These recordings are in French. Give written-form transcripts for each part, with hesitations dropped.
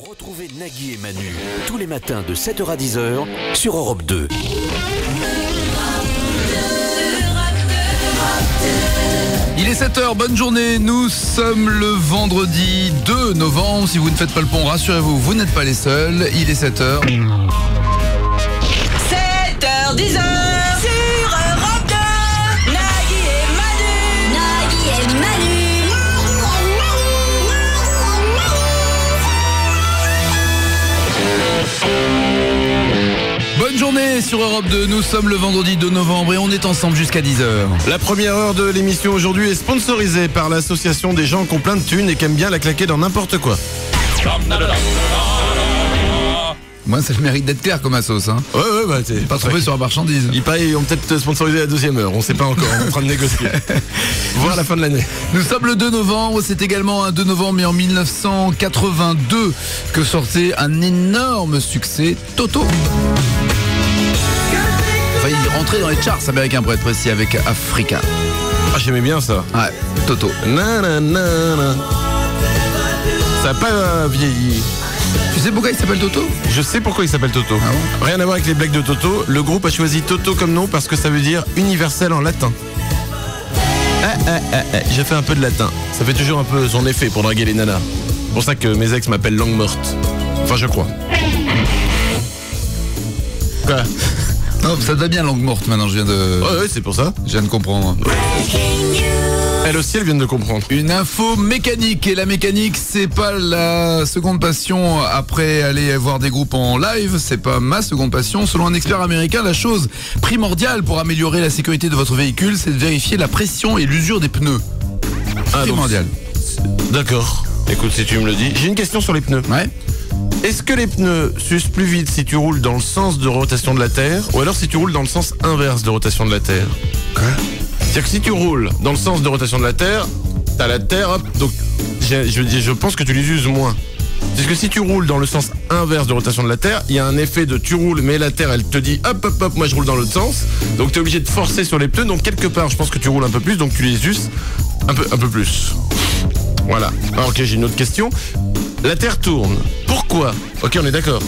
Retrouvez Nagui et Manu tous les matins de 7h à 10h sur Europe 2. Il est 7h, bonne journée, nous sommes le vendredi 2 novembre. Si vous ne faites pas le pont, rassurez-vous, vous n'êtes pas les seuls. Il est 7h. 7h, 10h sur Europe 2. Nagui et Manu. Nagui et Manu. Bonne journée sur Europe 2, nous sommes le vendredi 2 novembre et on est ensemble jusqu'à 10h. La première heure de l'émission aujourd'hui est sponsorisée par l'association des gens qui ont plein de thunes et qui aiment bien la claquer dans n'importe quoi. Moi, ça le mérite d'être clair comme assos, hein. Ouais, bah c'est Pas trouvé sur la marchandise. Il paraît qu'ils vont peut-être sponsoriser la deuxième heure, on sait pas encore, on est en train de négocier. Voir la fin de l'année. Nous sommes le 2 novembre, c'est également un 2 novembre, mais en 1982, que sortait un énorme succès, Toto. Enfin, il rentrait dans les charts américains pour être précis, avec Africa. Ah, j'aimais bien ça. Ouais, Toto. Nanana. Ça n'a pas vieilli. Tu sais pourquoi il s'appelle Toto? Je sais pourquoi il s'appelle Toto. Ah bon? Rien à voir avec les blagues de Toto. Le groupe a choisi Toto comme nom parce que ça veut dire universel en latin. J'ai fait un peu de latin. Ça fait toujours un peu son effet pour draguer les nanas. C'est pour ça que mes ex m'appellent langue morte. Enfin, je crois. Quoi? Non, ça va bien langue morte maintenant, je C'est pour ça. viens de comprendre. Elle aussi, elle vient de comprendre. Une info mécanique, et la mécanique c'est pas la seconde passion après aller voir des groupes en live, c'est pas ma seconde passion. Selon un expert américain, la chose primordiale pour améliorer la sécurité de votre véhicule, c'est de vérifier la pression et l'usure des pneus. Primordial. D'accord. Écoute, si tu me le dis. J'ai une question sur les pneus. Ouais. Est-ce que les pneus s'usent plus vite si tu roules dans le sens de rotation de la Terre ou alors si tu roules dans le sens inverse de rotation de la Terre? Quoi? C'est-à-dire que si tu roules dans le sens de rotation de la Terre, t'as la Terre, hop, donc je pense que tu les uses moins. Parce que si tu roules dans le sens inverse de rotation de la Terre, il y a un effet de tu roules, mais la Terre elle te dit hop, moi je roule dans l'autre sens. Donc t'es obligé de forcer sur les pneus, donc quelque part je pense que tu roules un peu plus, donc tu les uses un peu plus. Voilà. Alors, ok, j'ai une autre question. La Terre tourne. Pourquoi? Ok, on est d'accord.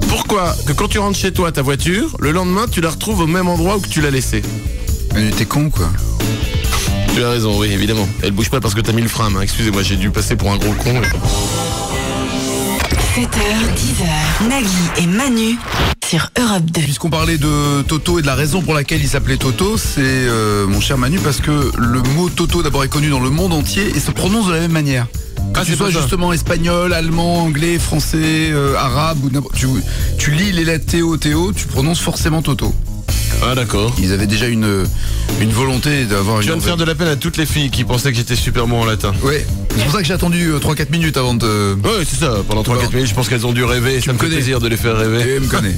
Pourquoi que quand tu rentres chez toi ta voiture, le lendemain tu la retrouves au même endroit où que tu l'as laissée? Mais t'es con quoi. Tu as raison, oui, évidemment. Elle bouge pas parce que t'as mis le frein, hein. Excusez-moi, j'ai dû passer pour un gros con. 7h, 10h. Nagui et Manu sur Europe 2. Puisqu'on parlait de Toto et de la raison pour laquelle il s'appelait Toto, c'est mon cher Manu, parce que le mot Toto d'abord est connu dans le monde entier et se prononce de la même manière. Que tu sois justement espagnol, allemand, anglais, français, arabe ou n'importe. Tu lis les lettres Théo, tu prononces forcément Toto. Ah d'accord. Ils avaient déjà une volonté d'avoir Tu viens de faire de la peine à toutes les filles qui pensaient que j'étais super bon en latin. Ouais, c'est pour ça que j'ai attendu 3-4 minutes avant de... Ouais, c'est ça, pendant 3-4 minutes, je pense qu'elles ont dû rêver, ça me fait plaisir de les faire rêver. Et me connais.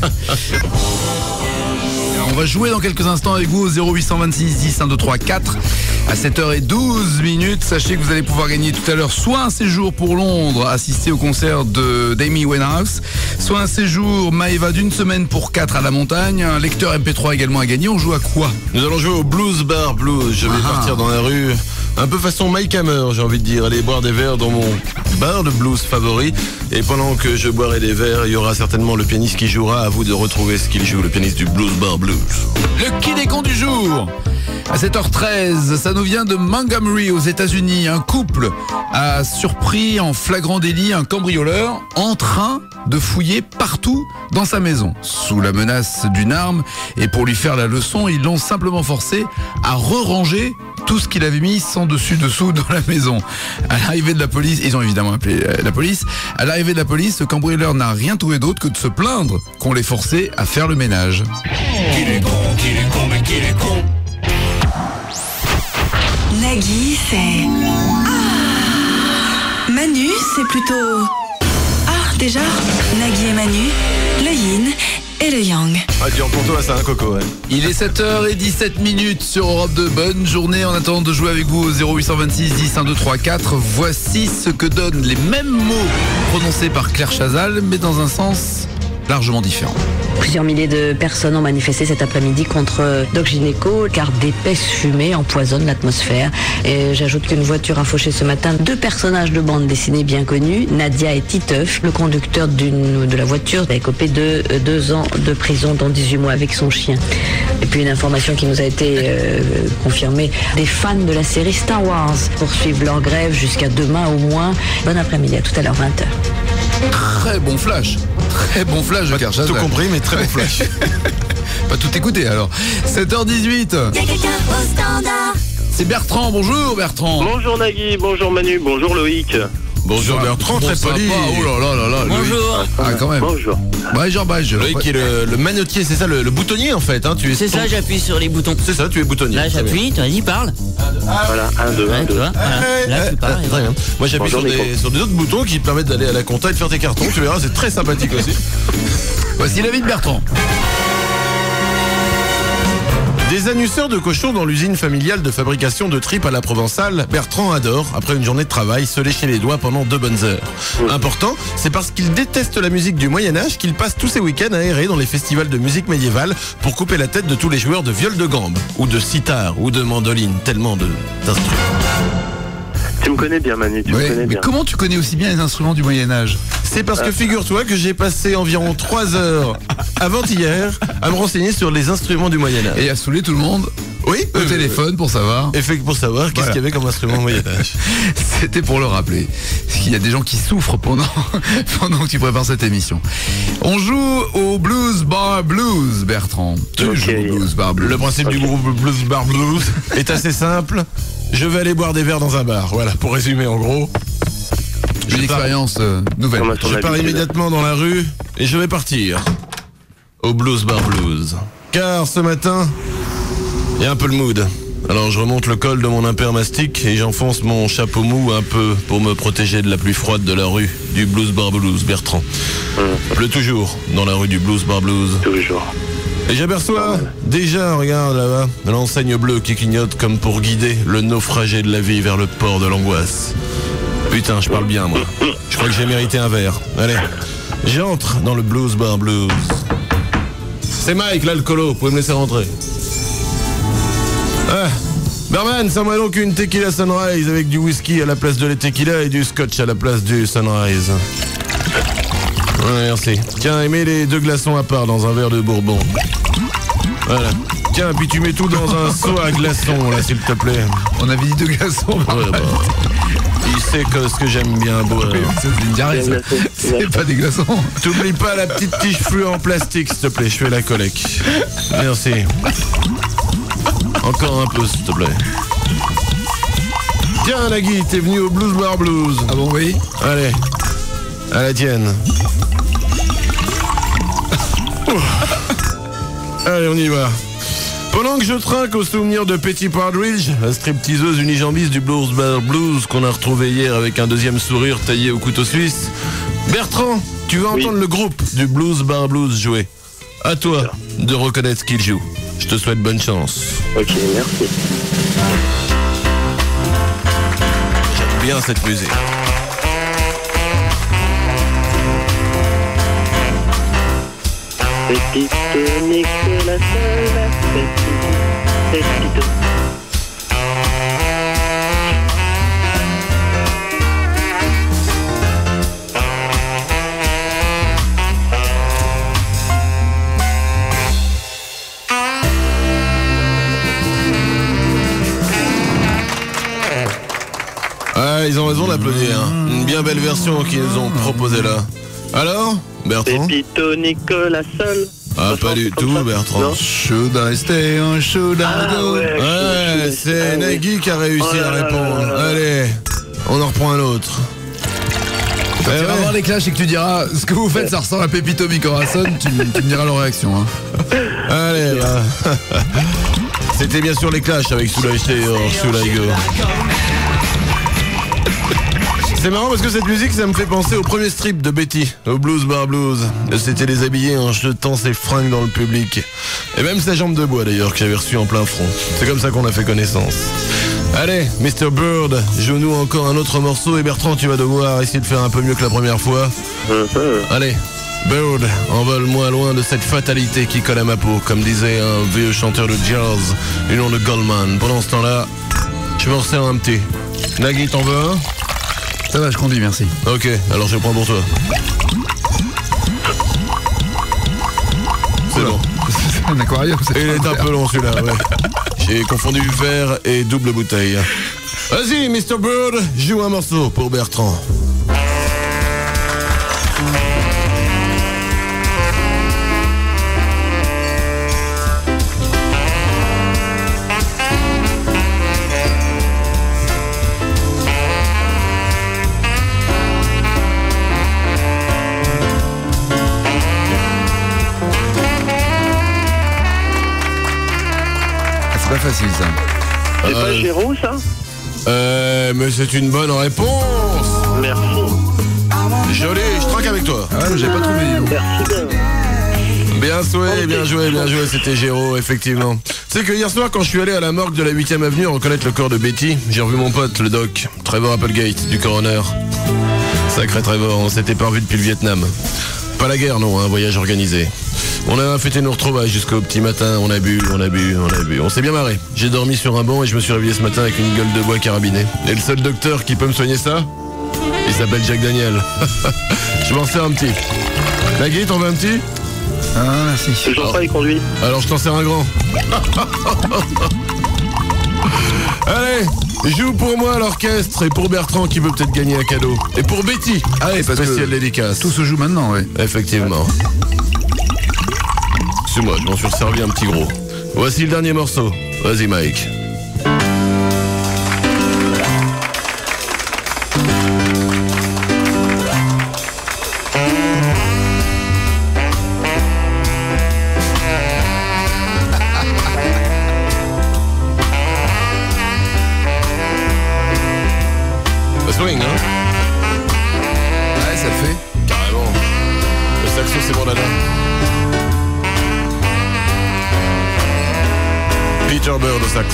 On va jouer dans quelques instants avec vous au 0826 10 1 2 3 4 à 7h12. Sachez que vous allez pouvoir gagner tout à l'heure soit un séjour pour Londres, assister au concert d'Amy Winehouse, soit un séjour Maeva d'une semaine pour 4 à la montagne, un lecteur MP3 également à gagner. On joue à quoi? Nous allons jouer au Blues Bar Blues. Je vais partir dans la rue, un peu façon Mike Hammer, j'ai envie de dire, aller boire des verres dans mon bar de blues favori. Et pendant que je boirai des verres, il y aura certainement le pianiste qui jouera. À vous de retrouver ce qu'il joue, le pianiste du Blues Bar Blues. Le qui des cons du jour. À 7h13, ça nous vient de Montgomery aux États-Unis. Un couple a surpris en flagrant délit un cambrioleur en train de fouiller partout dans sa maison, sous la menace d'une arme. Et pour lui faire la leçon, ils l'ont simplement forcé à re-ranger tout ce qu'il avait mis sans dessus-dessous dans la maison. À l'arrivée de la police, ils ont évidemment appelé la police. À l'arrivée de la police, le cambrioleur n'a rien trouvé d'autre que de se plaindre qu'on l'ait forcé à faire le ménage. Qu'il est con, mais qu'il est con. Nagui, c'est... Ah. Manu, c'est plutôt... Ah, déjà, Nagui et Manu, le yin et le yang. Ah, dur pour toi, c'est un coco, ouais. Il est 7h17 sur Europe 2. Bonne journée en attendant de jouer avec vous au 0826 10 1 2 3 4. Voici ce que donnent les mêmes mots prononcés par Claire Chazal, mais dans un sens largement différent. Plusieurs milliers de personnes ont manifesté cet après-midi contre Doc Gynéco car d'épaisses fumées empoisonnent l'atmosphère. Et j'ajoute qu'une voiture a fauché ce matin 2 personnages de bande dessinée bien connus, Nadia et Titeuf. Le conducteur de la voiture a écopé de 2 ans de prison, dont 18 mois avec son chien. Et puis une information qui nous a été confirmée, des fans de la série Star Wars poursuivent leur grève jusqu'à demain au moins. Bon après-midi, à tout à l'heure 20h. Très bon flash. Très bon flash de Kershazal. Tout compris, mais très bon flash. Pas tout écouté alors. 7h18. Y'a quelqu'un au standard. C'est Bertrand. Bonjour Bertrand. Bonjour Nagui, bonjour Manu, bonjour Loïc. Bonjour Bertrand, très Bon, poli. sympa. Oh là là là là. Bonjour. Ah quand même. Bonjour. Bonjour. Loïc qui est le manotier, c'est ça, le boutonnier en fait. Hein, tu es C'est ça, j'appuie sur les boutons. C'est ça, tu es boutonnier. Là, j'appuie, vas-y, parle. Voilà, 1, 2, 1, Ouais, tu 2. vois, voilà. Là, tu parles. et Très voilà. bien. Moi j'appuie Bonjour, sur des autres boutons qui te permettent d'aller à la compta et de faire tes cartons. Tu verras, c'est très sympathique aussi. Voici la vie de Bertrand. Des annusseurs de cochons dans l'usine familiale de fabrication de tripes à la Provençale, Bertrand adore, après une journée de travail, se lécher les doigts pendant 2 bonnes heures. Important, c'est parce qu'il déteste la musique du Moyen-Âge qu'il passe tous ses week-ends à errer dans les festivals de musique médiévale pour couper la tête de tous les joueurs de viol de gambe, ou de sitar, ou de mandoline, tellement d'instruments. Tu me connais bien Manu, tu me Ouais, connais mais bien. comment tu connais aussi bien les instruments du Moyen-Âge? C'est parce que figure-toi que j'ai passé environ 3 heures avant-hier à me renseigner sur les instruments du Moyen-Âge. Et à saouler tout le monde Oui, au téléphone pour savoir. Et fait que pour savoir qu'est-ce Voilà. qu'il y avait comme instrument au Moyen-Âge. C'était pour le rappeler. Parce qu'il y a des gens qui souffrent pendant que tu prépares cette émission. On joue au Blues Bar Blues, Bertrand. Tu Ok. joues au Blues Bar Blues. Le principe du groupe Blues Bar Blues est assez simple. Je vais aller boire des verres dans un bar. Voilà, pour résumer en gros. Une expérience nouvelle. Comme à ton Je pars habitude. immédiatement dans la rue et je vais partir au Blues Bar Blues. Car ce matin, il y a un peu le mood. Alors je remonte le col de mon impair mastic et j'enfonce mon chapeau mou un peu pour me protéger de la pluie froide de la rue du Blues Bar Blues, Bertrand. Pleut toujours dans la rue du Blues Bar Blues. Toujours. Et j'aperçois déjà, regarde là-bas, l'enseigne bleue qui clignote comme pour guider le naufragé de la vie vers le port de l'angoisse. Putain, je parle bien moi. Je crois que j'ai mérité un verre. Allez, j'entre dans le Blues Bar Blues. C'est Mike, l'alcoolo, vous pouvez me laisser rentrer. Ah, barman, serre-moi donc une tequila sunrise avec du whisky à la place de la tequila et du scotch à la place du sunrise. Ouais, merci. Tiens, et mets les 2 glaçons à part dans un verre de bourbon. Voilà. Tiens, puis tu mets tout dans un seau à glaçons, là, s'il te plaît. On avait dit 2 glaçons. Ouais, bah. Il sait que ce que j'aime bien boire. Oui, ça, c'est une diarrhée, ça. C'est pas des glaçons. T'oublies pas la petite tige fluo en plastique, s'il te plaît, je fais la collecte. Merci. Encore un peu, s'il te plaît. Tiens, Nagui, t'es venu au Blues Bar Blues. Ah bon, oui. Allez, à la tienne. Allez, on y va. Pendant que je trinque au souvenir de Petty Partridge, la stripteaseuse unijambiste du Blues Bar Blues qu'on a retrouvé hier avec un deuxième sourire taillé au couteau suisse, Bertrand, tu vas entendre le groupe du Blues Bar Blues jouer. À toi de reconnaître ce qu'il joue. Je te souhaite bonne chance. Ok, merci. J'aime bien cette musique. Pépito, Nicolas, Pépito. Ah, ils ont raison d'applaudir. Une bien belle version qu'ils nous ont proposée là. Alors, Bertrand? Pépito, Nicolas, seul. Ah, pas du Comme tout, ça. Bertrand. Non. Should I stay or should I Ah, go? ouais. Ouais, c'est Ah, Nagui qui a réussi Oh là à là répondre. là là là. Allez, on en reprend un autre. Quand Eh tu vas ouais. voir les clashs et que tu diras ce que vous faites, ça ressemble à Pépito Mi Corazon, tu me diras leur réaction. Hein. Allez, bah. C'était bien sûr les Clash avec Should I Stay or Should I Go. C'est marrant parce que cette musique, ça me fait penser au premier strip de Betty, au Blues Bar Blues. C'était les habiller en jetant ses fringues dans le public. Et même sa jambe de bois d'ailleurs, que j'avais reçue en plein front. C'est comme ça qu'on a fait connaissance. Allez, Mr. Bird, joue-nous encore un autre morceau et Bertrand, tu vas devoir essayer de faire un peu mieux que la première fois. Allez, Bird, envole-moi loin de cette fatalité qui colle à ma peau, comme disait un vieux chanteur de jazz du nom de Goldman. Pendant ce temps-là, je me resserre un petit. Nagui, t'en veux un? Ça va, je conduis, merci. Ok, alors je prends pour toi. C'est bon. C'est un aquarium, c'est Il pas est un peu long celui-là, ouais. J'ai confondu verre et double bouteille. Vas-y, Mr. Bird, joue un morceau pour Bertrand. C'est pas facile, ça. C'est pas Géraud, ça? Mais c'est une bonne réponse. Merci. Joli, je traque avec toi. Ah ouais, j'ai pas trouvé. dis donc. Merci bien. Bien joué, c'était Géraud, effectivement. C'est que hier soir, quand je suis allé à la morgue de la 8ème avenue reconnaître le corps de Betty, j'ai revu mon pote, le doc, Trevor Applegate, du coroner. Sacré Trevor, on s'était pas revu depuis le Vietnam. Pas la guerre, non, un voyage organisé. On a fêté nos retrouvailles jusqu'au petit matin, on a bu. On s'est bien marré. J'ai dormi sur un banc et je me suis réveillé ce matin avec une gueule de bois carabinée. Et le seul docteur qui peut me soigner ça, il s'appelle Jack Daniel. Je m'en sers un petit. Nagui, t'en veux un petit? Ah, merci. Jean-François, il conduit. Alors je t'en sers un grand. Allez, joue pour moi à l'orchestre et pour Bertrand qui veut peut-être gagner un cadeau. Et pour Betty. Ah oui, parce spécial que dédicace. tout se joue maintenant, oui. Effectivement. C'est moi, je m'en suis servi un petit gros. Voici le dernier morceau. Vas-y Mike. Swing, hein? Ouais, ça le fait. Carrément. Le saxo, c'est bon, Dada. Peter Bird au sax.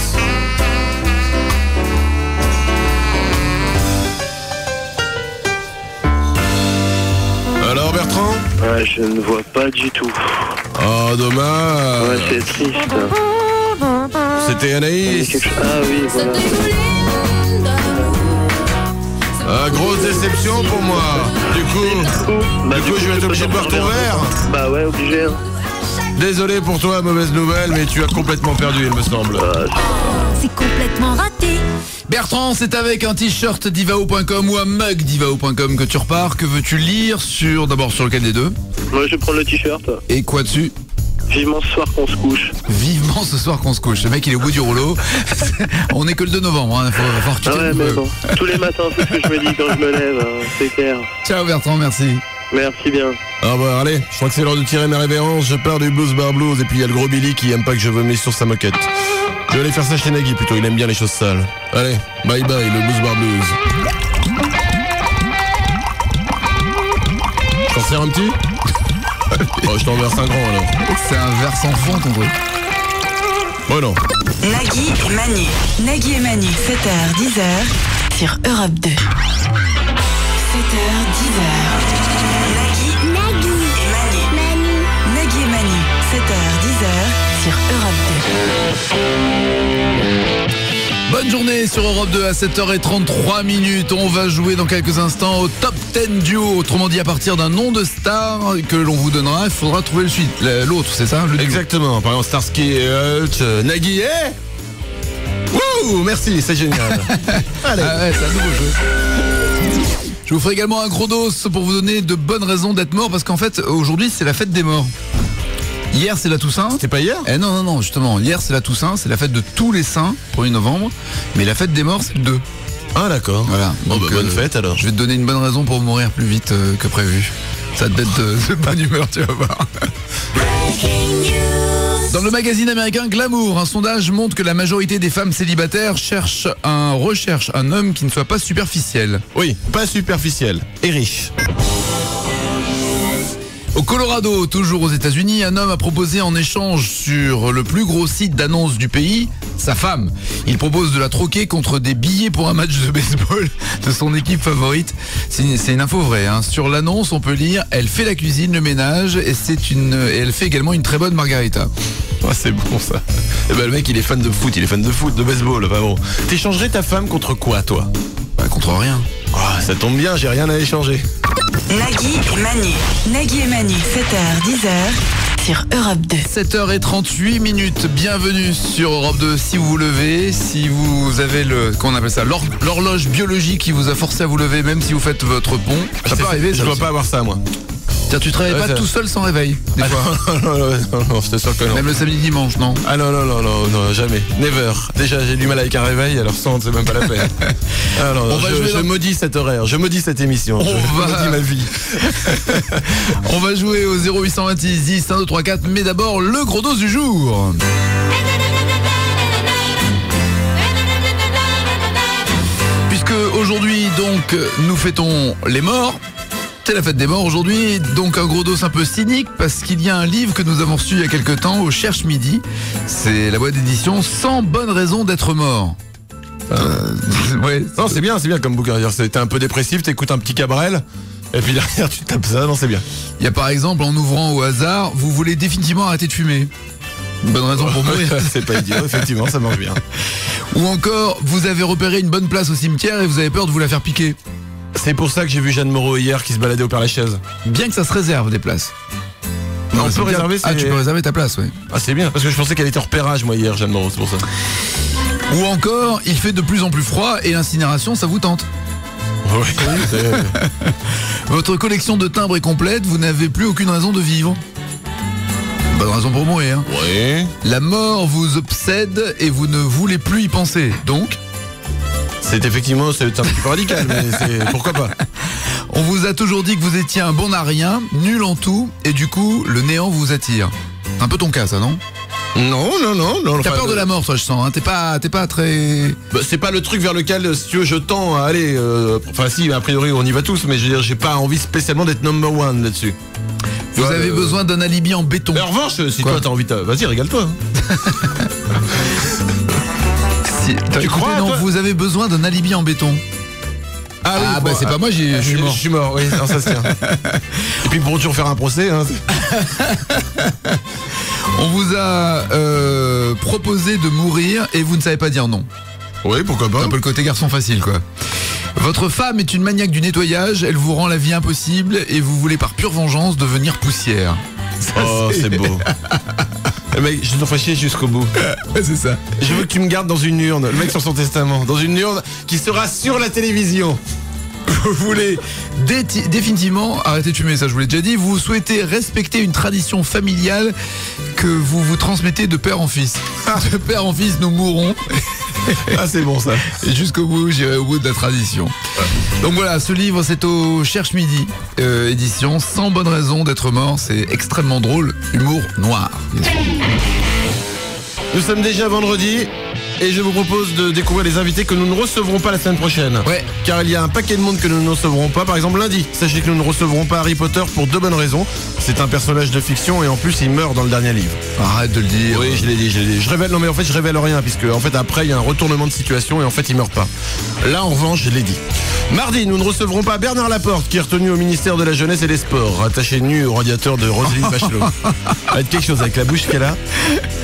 Alors, Bertrand? Ouais, je ne vois pas du tout. Oh, dommage. Ouais, c'est triste. C'était Anaïs. Ah oui, voilà. Ah, grosse déception pour moi. Du coup, je vais être obligé de boire ton verre. Bah ouais, obligé. Hein. Désolé pour toi, mauvaise nouvelle, mais tu as complètement perdu, il me semble. C'est complètement raté. Bertrand, c'est avec un t-shirt divao.com ou un mug divao.com que tu repars. Que veux-tu lire d'abord sur lequel des deux? Moi, je prends le t-shirt. Et quoi dessus? Vivement ce soir qu'on se couche. Vivement ce soir qu'on se couche. Le mec, il est au bout du rouleau. On est que le 2 novembre. Hein. Faut Ah ouais, mais bon. Tous les matins, c'est ce que je me dis quand je me lève. C'est clair. Ciao Bertrand, merci. Merci bien. Ah bah allez, je crois que c'est l'heure de tirer mes révérences. Je pars du Blues Bar Blues et puis il y a le gros Billy qui aime pas que je vomisse sur sa moquette. Je vais aller faire ça chez Nagui plutôt, il aime bien les choses sales. Allez, bye bye le Blues Bar Blues. T'en sers un petit? Oh, je t'en verse un grand alors. C'est un verre sans fond ton truc. Oh non. Nagui et Manu. Nagui et Manu, 7h, 10h sur Europe 2. 7h, 10h. Nagui et Manu. Nagui et Manu, 7h, 10h sur Europe 2. Bonne journée sur Europe 2 à 7h33. On va jouer dans quelques instants au Top 10 Duo. Autrement dit, à partir d'un nom de star que l'on vous donnera, il faudra trouver l'autre, c'est ça le duo. Exactement, par exemple Starsky et Hutch, Nagui et... Wouh, merci, c'est génial. Allez. Ah ouais, c'est un nouveau jeu. Je vous ferai également un gros dos pour vous donner de bonnes raisons d'être mort, parce qu'en fait, aujourd'hui, c'est la fête des morts. Hier, c'est la Toussaint. C'était pas hier? Non, justement. Hier, c'est la Toussaint, c'est la fête de tous les saints, 1er novembre. Mais la fête des morts, c'est le 2. Ah d'accord. Voilà. Bon, Donc, bonne fête alors. Je vais te donner une bonne raison pour mourir plus vite que prévu. Ça te mettre de bonne humeur, tu vas voir. Dans le magazine américain Glamour, un sondage montre que la majorité des femmes célibataires recherchent un homme qui ne soit pas superficiel. Oui, pas superficiel et riche. Au Colorado, toujours aux États-Unis, un homme a proposé en échange sur le plus gros site d'annonces du pays sa femme. Il propose de la troquer contre des billets pour un match de baseball de son équipe favorite. C'est une info vraie. Hein. Sur l'annonce, on peut lire « Elle fait la cuisine, le ménage et elle fait également une très bonne margarita ». Ah, c'est bon ça. Et ben, le mec il est fan de foot, de baseball. Enfin bon. T'échangerais ta femme contre quoi toi? Bah, contre rien. Ah, ça tombe bien, j'ai rien à échanger. Nagui et Manu. Nagui et Manu, 7h, 10h sur Europe 2. 7h38, bienvenue sur Europe 2. Si vous vous levez, si vous avez qu'on appelle ça, l'horloge biologique qui vous a forcé à vous lever, même si vous faites votre pont, ça peut arriver. Je dois pas avoir ça moi. Tiens, tu te réveilles pas tout seul sans réveil, des fois. Non, je te sûr que non. Même le samedi dimanche, non? Ah non, jamais. Never. Déjà, j'ai du mal avec un réveil, alors sans, c'est même pas la peine. Alors, je maudis cet horaire, je maudis cette émission. Je maudis ma vie. On va jouer au 0826 10 1 2 3 4, mais d'abord le gros dos du jour. Puisque aujourd'hui, donc, nous fêtons les morts. C'est la fête des morts aujourd'hui, donc un gros dos un peu cynique parce qu'il y a un livre que nous avons reçu il y a quelques temps au Cherche Midi. C'est la boîte d'édition 100 bonnes raisons d'être mort. Ouais. Non, c'est bien comme bouquin. T'es un peu dépressif, t'écoutes un petit Cabrel et puis derrière tu tapes ça. Non, c'est bien. Il y a par exemple, en ouvrant au hasard, vous voulez définitivement arrêter de fumer. Une bonne raison pour mourir. C'est pas idiot, effectivement, ça marche bien. Ou encore, vous avez repéré une bonne place au cimetière et vous avez peur de vous la faire piquer. C'est pour ça que j'ai vu Jeanne Moreau hier qui se baladait au Père-Lachaise. Bien que ça se réserve des places. Non, on peut réserver. Ah, tu peux réserver ta place, oui. Ah, c'est bien, parce que je pensais qu'elle était en repérage, moi, hier, Jeanne Moreau, c'est pour ça. Ou encore, il fait de plus en plus froid et l'incinération, ça vous tente. Oui, Votre collection de timbres est complète, vous n'avez plus aucune raison de vivre. Bonne raison pour mourir. Hein. Oui. La mort vous obsède et vous ne voulez plus y penser. Donc, c'est effectivement, c'est un petit peu radical, mais pourquoi pas. On vous a toujours dit que vous étiez un bon à rien, nul en tout, et du coup, le néant vous attire. Un peu ton cas, ça, non? Non. T'as peur de la mort, toi, je sens. Hein. T'es pas très... Bah, c'est pas le truc vers lequel, si tu veux, je tends à aller. Enfin, si, a priori, on y va tous, mais je veux dire, j'ai pas envie spécialement d'être number one là-dessus. Vous avez besoin d'un alibi en béton. Mais en revanche, si toi t'as envie de... Vas-y, régale-toi. Tu crois, non, vous avez besoin d'un alibi en béton. Ah, oui, bah c'est pas moi, je suis mort. Je suis mort, oui, non, ça se tient. Et puis pour toujours faire un procès. Hein, on vous a proposé de mourir et vous ne savez pas dire non. Oui, pourquoi pas. C'est un peu le côté garçon facile, quoi. Votre femme est une maniaque du nettoyage, elle vous rend la vie impossible et vous voulez par pure vengeance devenir poussière. Ça, c'est beau. Mec, je te ferai chier jusqu'au bout. Ouais, c'est ça. Je veux que tu me gardes dans une urne. Le mec sur son testament. Dans une urne qui sera sur la télévision. Vous voulez définitivement arrêter de fumer, ça je vous l'ai déjà dit. Vous souhaitez respecter une tradition familiale que vous vous transmettez de père en fils. De père en fils, nous mourrons. Ah, c'est bon ça. Et jusqu'au bout, j'irai au bout de la tradition. Donc voilà, ce livre c'est au Cherche Midi, édition 100 bonnes raisons d'être mort. C'est extrêmement drôle, humour noir. Nous sommes déjà vendredi et je vous propose de découvrir les invités que nous ne recevrons pas la semaine prochaine. Ouais. Car il y a un paquet de monde que nous ne recevrons pas. Par exemple lundi, sachez que nous ne recevrons pas Harry Potter pour 2 bonnes raisons. C'est un personnage de fiction et en plus il meurt dans le dernier livre. Arrête de le dire. Oui, je l'ai dit. Je révèle, non mais en fait je révèle rien puisque en fait après il y a un retournement de situation et en fait il meurt pas. Là en revanche je l'ai dit. Mardi, nous ne recevrons pas Bernard Laporte qui est retenu au ministère de la Jeunesse et des Sports, attaché nu au radiateur de Roselyne Bachelot. Ça va être quelque chose avec la bouche qu'elle a.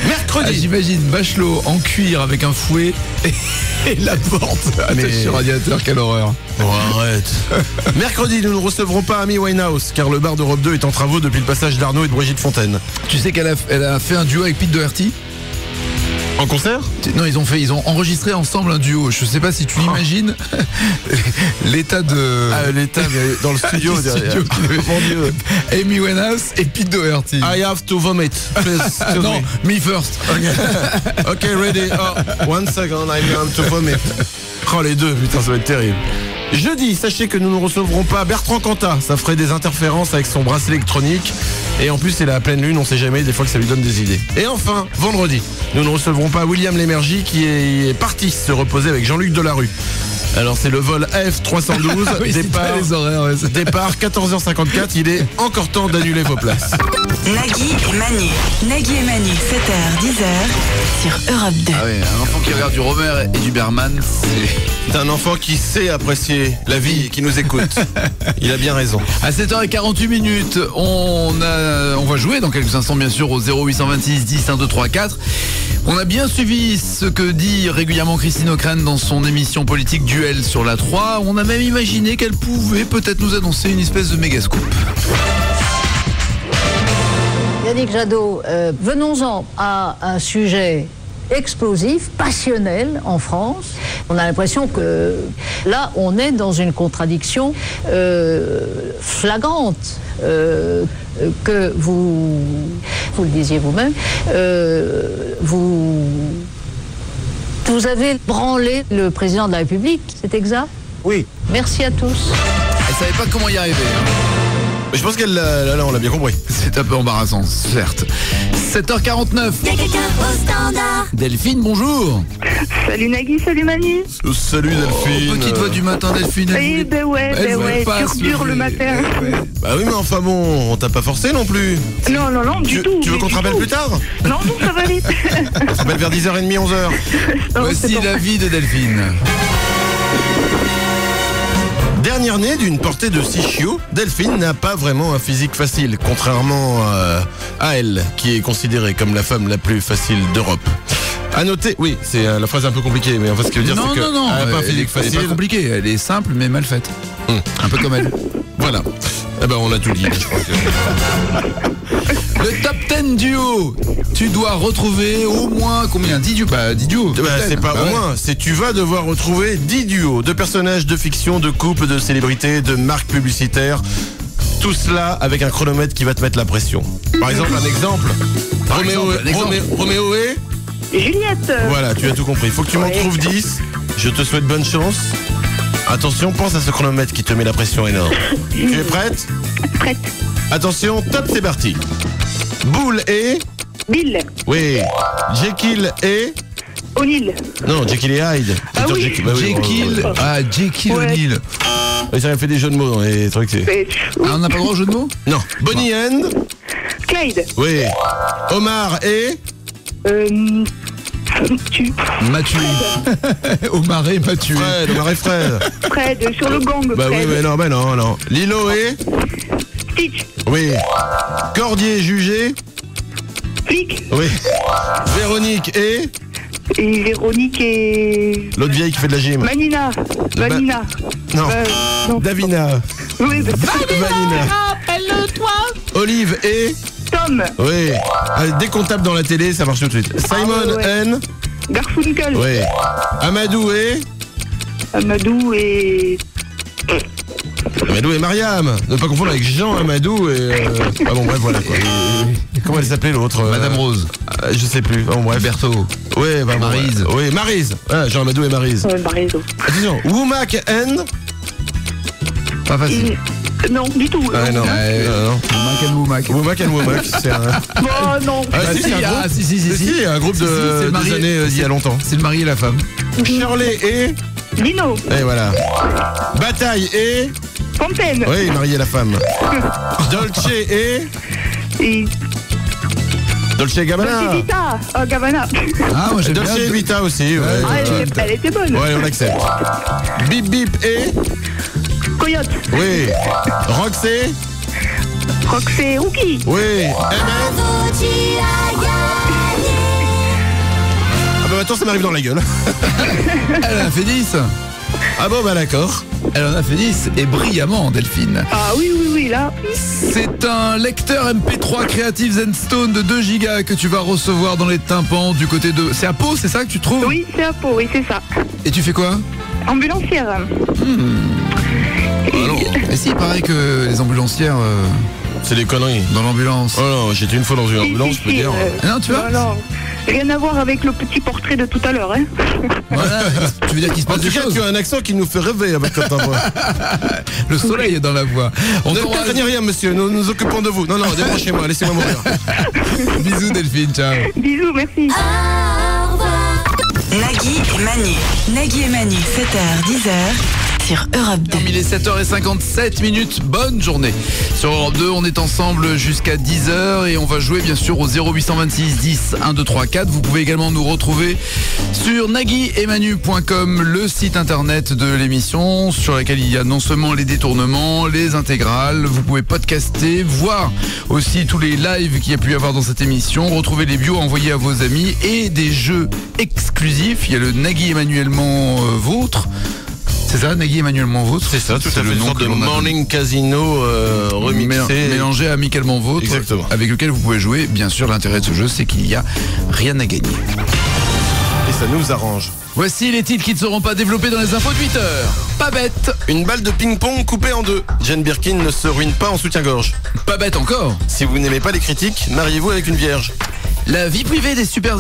Mercredi. J'imagine Bachelot en cuir avec un fouet et Laporte attaché au radiateur, quelle horreur. Oh, arrête. Mercredi, nous ne recevrons pas Amy Winehouse car le bar d'Europe 2 est en travaux depuis le passage d'Arnaud et de Brigitte Fontaine. Tu sais qu'elle a fait un duo avec Pete Doherty? En concert? Non, ils ont enregistré ensemble un duo. Je sais pas si tu imagines l'état de... Ah, l'état dans le studio. Mon Dieu. Amy Winehouse et Pete Doherty. I have to vomit. Please, non, me first. Okay, ready. Oh, 1 second, I have to vomit. Oh, les deux, putain, ça va être terrible. Jeudi, sachez que nous ne recevrons pas Bertrand Cantat. Ça ferait des interférences avec son bracelet électronique. Et en plus, c'est la pleine lune, on sait jamais, des fois que ça lui donne des idées. Et enfin, vendredi, nous ne recevrons pas William Lémergie qui est parti se reposer avec Jean-Luc Delarue. Alors c'est le vol AF312, oui, départ 14h54, il est encore temps d'annuler vos places. Nagui et Manu. Nagui et Manu, 7h, 10h sur Europe 2. Ah ouais, un enfant qui regarde du Romer et du Berman, C'est un enfant qui sait apprécier la vie et qui nous écoute. Il a bien raison. À 7h48 minutes, on va jouer dans quelques instants bien sûr au 0826 10 1 2 3 4. On a bien suivi ce que dit régulièrement Christine O'Crane dans son émission politique Duel sur la 3. On a même imaginé qu'elle pouvait peut-être nous annoncer une espèce de méga scoop. Yannick Jadot, venons-en à un sujet explosif, passionnel en France. On a l'impression que là, on est dans une contradiction flagrante. Que vous le disiez vous-même, vous avez branlé le président de la République, c'est exact? Oui. Merci à tous. Elle savait pas comment y arriver. Mais je pense qu'elle là, on l'a bien compris. C'est un peu embarrassant, certes. 7h49. Y'a quelqu'un au standard. Delphine, bonjour. Salut Nagui, salut Manu. Salut Delphine. Petite voix du matin, Delphine. Eh ben ouais, dur le matin. Bah oui, mais enfin bon, on t'a pas forcé non plus. Non, du tout. Tu veux qu'on te rappelle plus tard? Non, ça va vite. On se rappelle vers 10h30, 11h. Voici la vie de Delphine. Dernière née d'une portée de 6 chiots, Delphine n'a pas vraiment un physique facile, contrairement à elle, qui est considérée comme la femme la plus facile d'Europe. À noter, oui, c'est la phrase un peu compliquée, mais en fait ce que je veux dire c'est qu'elle n'a pas un physique facile. Elle est pas compliquée, elle est simple mais mal faite. Un peu comme elle. Voilà. Eh ben on a tout dit, je crois que... Le top 10 duo. Tu dois retrouver au moins combien? 10 duos. Bah 10 duos. C'est pas au moins, c'est tu vas devoir retrouver 10 duos de personnages de fiction, de couples, de célébrités, de marques publicitaires. Tout cela avec un chronomètre qui va te mettre la pression. Par exemple, un exemple. Roméo et Juliette. Voilà, tu as tout compris. Il faut que tu m'en trouves 10. Je te souhaite bonne chance. Attention, pense à ce chronomètre qui te met la pression énorme. Tu es prête? Prête. Attention, top, c'est parti. Boule et... Bill. Oui. Jekyll et... O'Neill. Non, Jekyll et Hyde. Ah oui. Jekyll. Ah, Jekyll O'Neill. Oui, ça a fait des jeux de mots dans les trucs. Ah, on n'a pas le droit au jeu de mots? Non. Bonnie and... Clyde. Oui. Omar et... Mathieu. Omar et Mathieu. Fred, Omar et Fred. Fred, sur le gang. Bah Fred. oui, mais non. Lilo et... Stitch. Oui. Cordier jugé. Flic. Oui. Véronique et... Et Véronique et... L'autre vieille qui fait de la gym. Vanina. Non. Non. Davina. Oui, Vanina. Rappelle-toi. Olive et... Tom. Oui. Allez, dès qu'on tape dans la télé, ça marche tout de suite. Simon N. Garfunkel. Oui. Amadou et... Amadou et Mariam. Ne pas confondre avec Jean Amadou et... Ah bon, bref, voilà quoi. Comment elle s'appelait l'autre? Madame Rose. Je sais plus. Bon, bref. Berthaud. Oui, bah, Maryse. Bon, oui, Maryse. Ah, Jean Amadou et Maryse. Maryse. Attention. Womack N. Pas facile. Non, du tout. Ah, non. Womack. Womack and Womack, c'est un... Bon, non. Si, un groupe de des années d'il y a longtemps. C'est le mari et la femme. Shirley et... Dino. Et voilà. Bataille et... Fontaine. Oui, Marie et la femme. Dolce et... Dolce Gabbana. Dolce Vita. Gabbana. Ah, moi j'aime bien. Dolce Vita aussi, ouais. Elle était bonne. Ouais, on accepte. Bip Bip et... Coyote. Oui. Roxy. Roxy Rookie. Oui. MN. Ah bah maintenant ça m'arrive dans la gueule. Elle en a fait 10. Ah bon bah d'accord. Elle en a fait 10 et brillamment, Delphine. Ah oui, là. C'est un lecteur MP3 Creative Zenstone de 2 gigas que tu vas recevoir dans les tympans du côté de... C'est à Pau, c'est ça que tu trouves? Oui, c'est à Pau, oui, c'est ça. Et tu fais quoi? Ambulancière. Et si, il paraît que les ambulancières... C'est des conneries. Dans l'ambulance. Oh non, j'étais une fois dans une ambulance, je peux dire. Non, tu vois? Non. Rien à voir avec le petit portrait de tout à l'heure, hein. Voilà, tu veux dire qu'il se passe des choses. En tout cas, tu as un accent qui nous fait rêver avec ta voix. Le soleil est dans la voix. On ne craignez rien, monsieur, nous nous occupons de vous. Non, débranchez-moi, laissez-moi mourir. Bisous, Delphine, ciao. Bisous, merci. Nagui et Manu. Nagui et Manu, 7h, 10h sur Europe 2. Il est 7h57, bonne journée. Sur Europe 2, on est ensemble jusqu'à 10h et on va jouer bien sûr au 0826 10 1 2 3 4. Vous pouvez également nous retrouver sur naguiemanu.com, le site internet de l'émission sur laquelle il y a non seulement les détournements, les intégrales, vous pouvez podcaster, voir aussi tous les lives qu'il y a pu y avoir dans cette émission, retrouver les bios envoyés à vos amis et des jeux exclusifs. Il y a le Nagui Emmanuellement Vôtre. C'est ça, Nagui Emmanuellement Vôtre. C'est ça, tout à fait. le Une nom sorte que de l'on a Morning Casino remixé. Mélangé amicalement Vôtre. Exactement. Avec lequel vous pouvez jouer. Bien sûr, l'intérêt de ce jeu, c'est qu'il n'y a rien à gagner. Et ça nous arrange. Voici les titres qui ne seront pas développés dans les infos de 8h. Pas bête. Une balle de ping-pong coupée en deux. Jane Birkin ne se ruine pas en soutien-gorge. Pas bête encore. Si vous n'aimez pas les critiques, mariez-vous avec une vierge. La vie privée des super...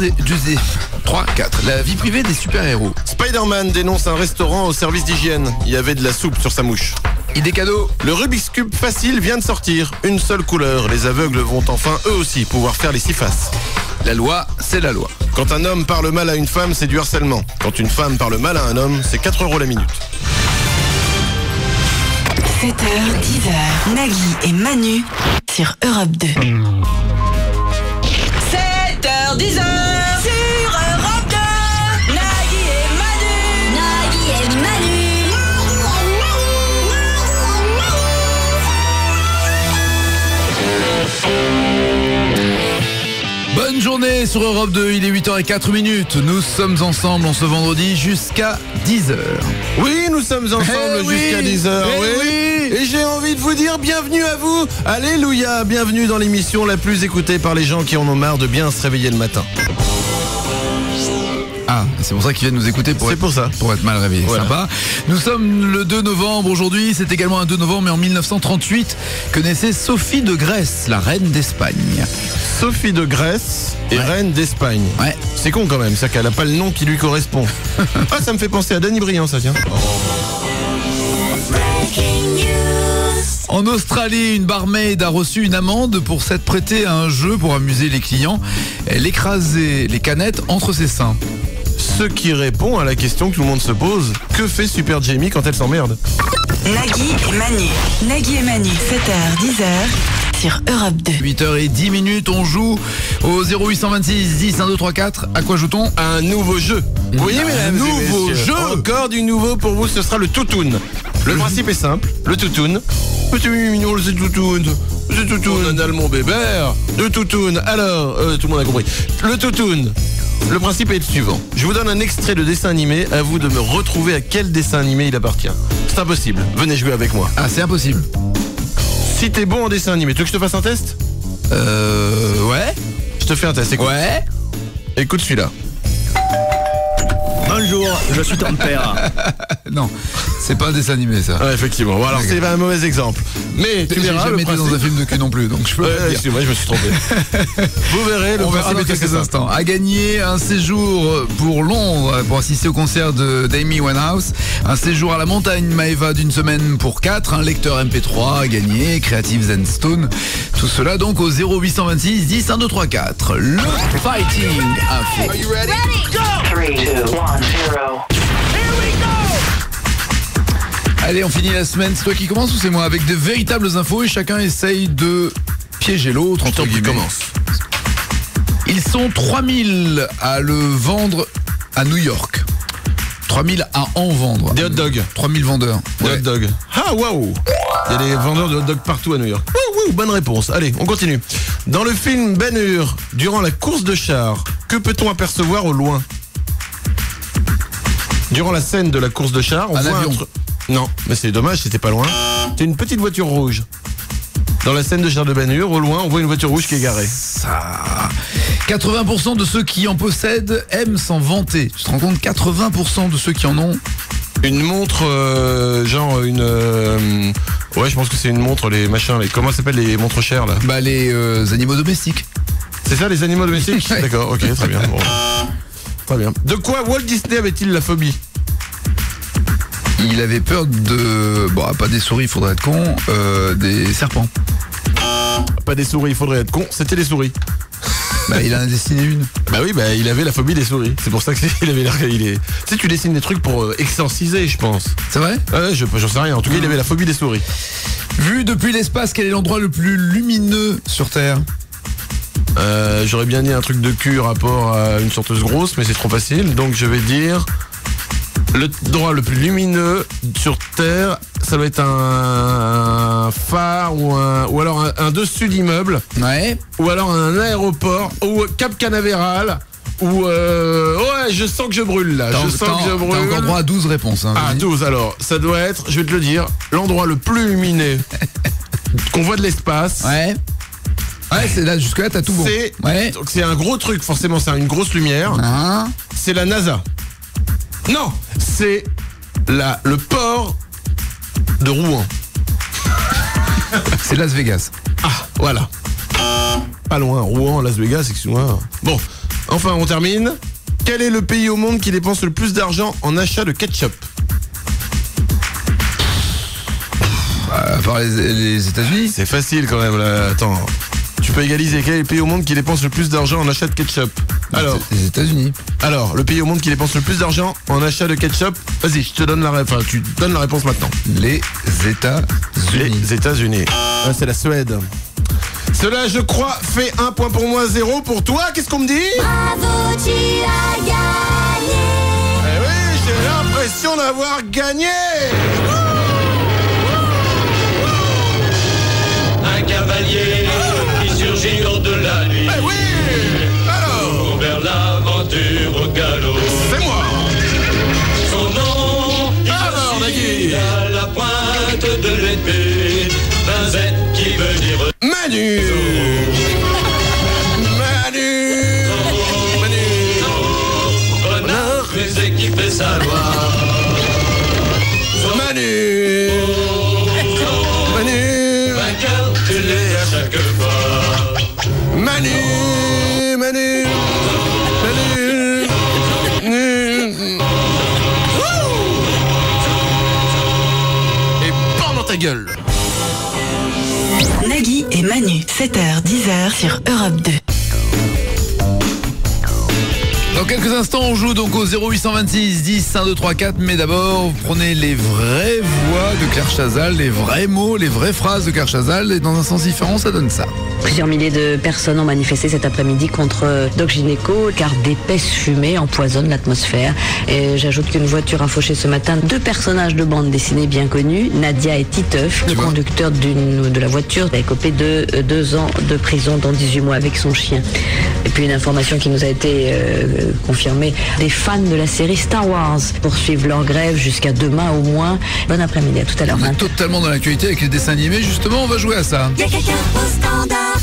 3, 4. La vie privée des super-héros. Spider-Man dénonce un restaurant au service d'hygiène. Il y avait de la soupe sur sa mouche. Idée cadeau. Le Rubik's Cube facile vient de sortir. Une seule couleur. Les aveugles vont enfin eux aussi pouvoir faire les 6 faces. La loi, c'est la loi. Quand un homme parle mal à une femme, c'est du harcèlement. Quand une femme parle mal à un homme, c'est 4 € la minute. 7h, 10h, Nagui et Manu sur Europe 2. 7h, 10h sur Europe 2. Nagui et Manu. Nagui et Manu. Bonne journée sur Europe 2, il est 8h04. Nous sommes ensemble en ce vendredi jusqu'à 10h. Oui, nous sommes ensemble jusqu'à 10h. oui. Et j'ai envie de vous dire bienvenue à vous. Alléluia, bienvenue dans l'émission la plus écoutée par les gens qui en ont marre de bien se réveiller le matin. Ah, c'est pour ça qu'ils viennent nous écouter pour être mal réveillés. Voilà. Sympa. Nous sommes le 2 novembre aujourd'hui. C'est également un 2 novembre, mais en 1938, que naissait Sophie de Grèce, la reine d'Espagne. Sophie de Grèce et reine d'Espagne. Ouais. C'est con quand même, c'est qu'elle n'a pas le nom qui lui correspond. Ah, ça me fait penser à Danny Briand, ça, tiens. En Australie, une barmaid a reçu une amende pour s'être prêtée à un jeu pour amuser les clients. Elle écrasait les canettes entre ses seins. Ce qui répond à la question que tout le monde se pose. Que fait Super Jamie quand elle s'emmerde? Nagui et Manu. Nagui et Manu, 7h, 10h sur Europe 2. 8h10, on joue au 0826 10 1 2 3 4. À quoi joue-t-on? Un nouveau jeu. Oui, mais un nouveau jeu. Encore du nouveau pour vous, ce sera le toutoun. Le principe est simple, le toutoun. Petit mignon, c'est toutoun. C'est toutoun. On a mon bébert. Le toutoun. Alors, tout le monde a compris. Le toutoun. Le principe est le suivant. Je vous donne un extrait de dessin animé. À vous de me retrouver à quel dessin animé il appartient. C'est impossible. Venez jouer avec moi. Ah, c'est impossible. Si t'es bon en dessin animé, tu veux que je te fasse un test? Ouais. Je te fais un test, écoute. Ouais. Écoute celui-là. Bonjour, je suis ton père. Non, c'est pas un dessin animé ça. Ouais, effectivement. Bon, alors c'est un mauvais exemple. Mais tu J'ai verras jamais le été dans un principe. film de cul non plus, donc je peux pas dire. Excuse-moi, je me suis trompé. Vous verrez, le On verra principe dans est quelques assez simple. instants. À gagner un séjour pour Londres pour assister au concert de d'Amy Winehouse. Un séjour à la montagne Maeva d'une semaine pour 4. Un lecteur MP3 à gagner. Creative Zen Stone. Tout cela donc au 0826 10 1 2 3 4. Le Fighting Info. You ready? Go! 3, 2, 1, 0. Allez, on finit la semaine. C'est toi qui commence ou c'est moi? Avec de véritables infos et chacun essaye de piéger l'autre. Entre guillemets. Commence. Ils sont 3000 à le vendre à New York. 3000 à en vendre. Des hot dogs. 3000 vendeurs. Des Ouais. hot dogs. Ah, waouh! Il y a des vendeurs de hot dogs partout à New York. Wouh, bonne réponse. Allez, on continue. Dans le film Ben-Hur, durant la course de chars, que peut-on apercevoir au loin? Durant la scène de la course de chars, on Un voit avion. Non, mais c'est dommage, c'était pas loin. C'est une petite voiture rouge. Dans la scène de chars de Ben-Hur, au loin, on voit une voiture rouge qui est garée. Ça. 80% de ceux qui en possèdent aiment s'en vanter. Tu te rends compte? 80% de ceux qui en ont. Une montre, genre une... ouais, je pense que c'est une montre, les machins, les... Comment ça s'appelle les montres chères, là? Bah, les animaux domestiques. C'est ça, les animaux domestiques? Ouais. D'accord, ok, très bien. Bon. Très bien. De quoi Walt Disney avait-il la phobie? Il avait peur de... Bon, pas des souris, il faudrait être con. Des serpents. Pas des souris, il faudrait être con, c'était les souris. Bah, il en a dessiné une. Bah oui, bah il avait la phobie des souris. C'est pour ça qu'il avait l'air. Tu sais, tu dessines des trucs pour exorciser, je pense. C'est vrai? Ouais, j'en sais rien. En tout cas, il avait la phobie des souris. Vu depuis l'espace, quel est l'endroit le plus lumineux sur Terre? J'aurais bien dit un truc de cul rapport à une sorteuse grosse, mais c'est trop facile. Donc je vais dire le endroit le plus lumineux sur Terre, ça doit être un phare ou alors un dessus d'immeuble. Ouais. Ou alors un aéroport ou Cap Canaveral. Ou ouais, je sens que je brûle là. Je sens que je brûle. T'as encore droit à 12 réponses. Hein, ah, 12 alors. Ça doit être, je vais te le dire, l'endroit le plus lumineux qu'on voit de l'espace. Ouais. Ouais, c'est là, jusque-là, t'as tout bon. Donc c'est un gros truc, forcément, c'est une grosse lumière. Ah. C'est la NASA. Non, c'est le port de Rouen. C'est Las Vegas. Ah, voilà. Pas loin, Rouen, Las Vegas, excuse-moi. Bon, enfin, on termine. Quel est le pays au monde qui dépense le plus d'argent en achat de ketchup? À part les États-Unis. C'est facile quand même, là. Attends. Tu peux égaliser. Quel est le pays au monde qui dépense le plus d'argent en achat de ketchup? Alors, les États-Unis. Alors, le pays au monde qui dépense le plus d'argent en achat de ketchup. Vas-y, je te donne tu donnes la réponse maintenant. Les États-Unis. Les États-Unis. Ah, c'est la Suède. Cela, je crois, fait 1 point pour moi, 0 pour toi. Qu'est-ce qu'on me dit? Bravo, tu as gagné. Eh oui, j'ai l'impression d'avoir gagné. Un cavalier qui surgit hors de la nuit. Eh oui. Alors, vers l'aventure au galop. C'est moi. Son nom, alors, Nagui, à la pointe de l'épée, un Z qui veut dire Manu. Renard rusé qui fait sa loi. Manu. Vainqueur, tu l'es à chaque fois. Manu. Et bam dans ta gueule. Nagui et Manu, 7h, 10h sur Europe 2. Dans quelques instants, on joue donc au 0826 10 1 2 3 4. Mais d'abord, vous prenez les vraies voix de Claire Chazal, les vrais mots, les vraies phrases de Claire Chazal. Et dans un sens différent, ça donne ça. Plusieurs milliers de personnes ont manifesté cet après-midi contre Doc Gynéco car d'épaisses fumées empoisonnent l'atmosphère. Et j'ajoute qu'une voiture a fauché ce matin 2 personnages de bande dessinée bien connus, Nadia et Titeuf. Le conducteur de la voiture a écopé de 2 ans de prison, dont 18 mois avec son chien. Et puis une information qui nous a été confirmée, des fans de la série Star Wars poursuivent leur grève jusqu'à demain au moins. Bon après-midi, à tout à l'heure. On est totalement dans l'actualité avec les dessins animés, justement, on va jouer à ça. Il y a quelqu'un au standard.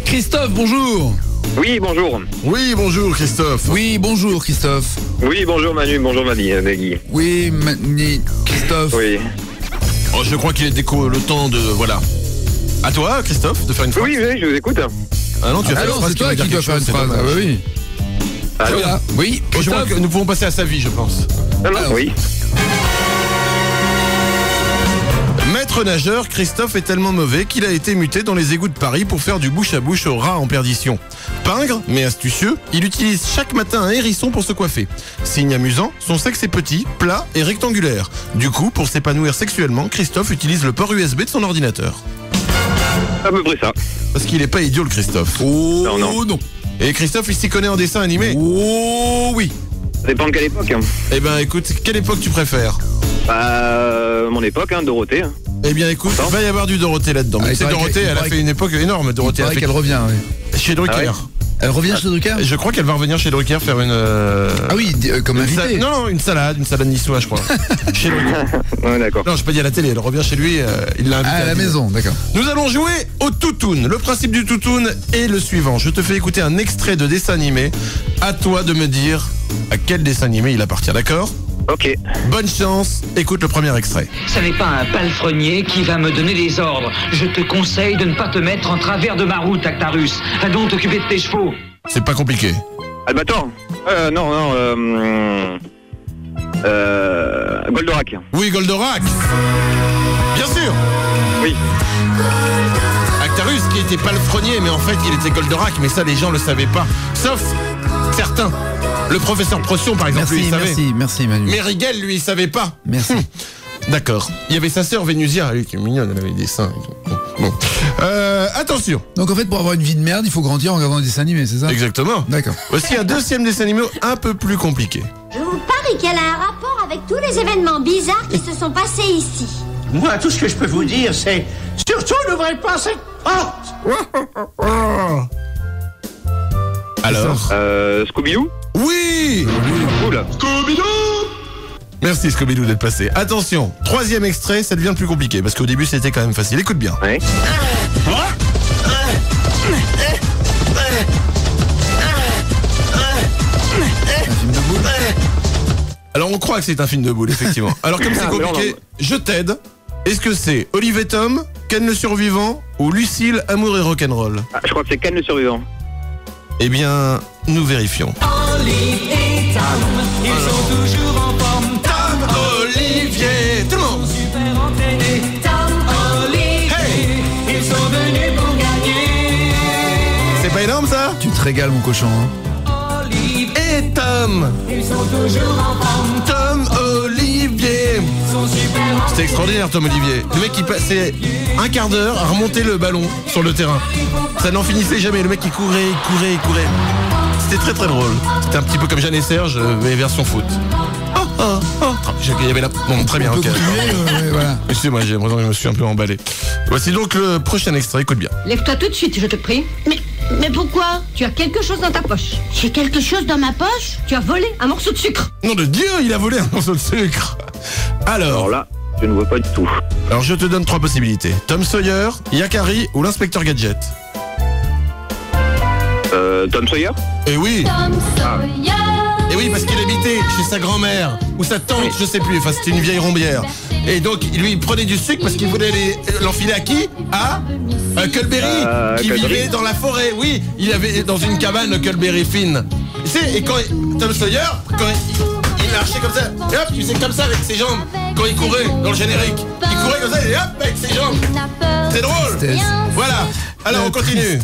Christophe, bonjour. Oui, bonjour. Oui, bonjour Christophe. Oui, bonjour Christophe. Oui, bonjour Manu, bonjour Nagui. Oui, Christophe. Oui. Oh, je crois qu'il est le temps de... Voilà. À toi, Christophe, de faire une phrase. Oui, je vous écoute. Ah non, tu as fait une phrase. C'est toi qui dois faire une phrase. Ah bah oui. Allô. Voilà. Oui, oh, je crois que nous pouvons passer à sa vie, je pense. Alors, oui. Maître nageur, Christophe est tellement mauvais qu'il a été muté dans les égouts de Paris pour faire du bouche à bouche aux rats en perdition. Pingre, mais astucieux, il utilise chaque matin un hérisson pour se coiffer. Signe amusant, son sexe est petit, plat et rectangulaire. Du coup, pour s'épanouir sexuellement, Christophe utilise le port USB de son ordinateur. À peu près ça. Parce qu'il est pas idiot le Christophe. Oh non. Et Christophe, il s'y connaît en dessin animé. Oh oui. Ça dépend de quelle époque. Eh ben écoute, quelle époque tu préfères? Mon époque, Dorothée. Eh bien écoute, il va y avoir du Dorothée là-dedans. Ah, Mais c'est Dorothée, elle a fait une époque énorme. Dorothée il paraît qu'elle revient, oui. Chez Drucker. Ah ouais. Elle revient chez Drucker? Je crois qu'elle va revenir chez Drucker faire une... Ah oui, comme invité. Non, une salade niçoise, je crois. Chez Drucker. Ouais, d'accord. Non, je peux pas dire à la télé, elle revient chez lui, il l'a invité. À la maison, d'accord. Nous allons jouer au toutoun. Le principe du toutoun est le suivant. Je te fais écouter un extrait de dessin animé. À toi de me dire à quel dessin animé il appartient, d'accord? Ok. Bonne chance, écoute le premier extrait. Ce n'est pas un palefrenier qui va me donner des ordres. Je te conseille de ne pas te mettre en travers de ma route, Actarus. Va donc t'occuper de tes chevaux. C'est pas compliqué. Albator. Goldorak. Oui, Goldorak. Bien sûr. Oui. Actarus qui est était palefrenier, mais en fait, il était Goldorak, mais ça, les gens le savaient pas. Sauf certains. Le professeur Procyon, par exemple, lui, il savait. Merci Manu. Mais Rigel, lui, il savait pas. Merci. D'accord. Il y avait sa sœur Vénusia, elle qui est mignonne, elle avait des seins. Bon. Attention. Donc en fait, pour avoir une vie de merde, il faut grandir en regardant des dessins animés, c'est ça? Exactement. D'accord. Aussi un deuxième dessin animé un peu plus compliqué. Je vous parie qu'elle a un rapport avec tous les événements bizarres qui se sont passés ici. Moi, tout ce que je peux vous dire, c'est... Surtout, n'ouvrez pas cette porte. Alors Scooby-Doo? Oui. Cool. Scooby-Doo. Merci Scooby-Doo d'être passé. Attention, troisième extrait, ça devient plus compliqué, parce qu'au début c'était quand même facile. Écoute bien. Ouais. Alors on croit que c'est un film de boule, effectivement. Alors comme c'est compliqué, je t'aide. Est-ce que c'est Olive et Tom, Ken le survivant ou Lucille, Amour et Rock'n'Roll? Je crois que c'est Ken le survivant. Eh bien, nous vérifions. Olive et Tom, ils sont toujours en forme. Tom, Olivier, tout le monde. super entraînés. Tom, Olivier, ils sont venus pour gagner. C'est pas énorme ça? Tu te régales mon cochon, hein. Olive Et Tom, ils sont toujours en forme. Tom, Olivier. Ils sont super entraînés. C'était extraordinaire Tom Olivier. Le mec il passait un quart d'heure à remonter le ballon sur le terrain. Ça n'en finissait jamais. Le mec il courait. C'était très très drôle. C'était un petit peu comme Jeanne et Serge, mais version foot. Il y avait la... Bon, très bien, ok. Voilà. Excusez-moi, j'ai l'impression que je me suis un peu emballé. Voici donc le prochain extrait, écoute bien. Lève-toi tout de suite, je te prie. Mais pourquoi? Tu as quelque chose dans ta poche. J'ai quelque chose dans ma poche? Tu as volé un morceau de sucre. Nom de Dieu, il a volé un morceau de sucre. Alors là, je ne vois pas du tout. Alors je te donne trois possibilités. Tom Sawyer, Yakari ou l'inspecteur Gadget. Tom Sawyer? Eh oui. Et oui, parce qu'il habitait chez sa grand-mère ou sa tante, je sais plus, enfin c'était une vieille rombière. Et donc lui il prenait du sucre parce qu'il voulait l'enfiler à qui? À Huckleberry, qui vivait dans la forêt. Oui, il avait dans une cabane Huckleberry Finn. Tu sais, et quand Tom Sawyer, quand il marchait comme ça, et hop, il faisait comme ça avec ses jambes quand il courait dans le générique. Il courait comme ça et hop avec ses jambes. C'est drôle. Voilà. Alors on continue.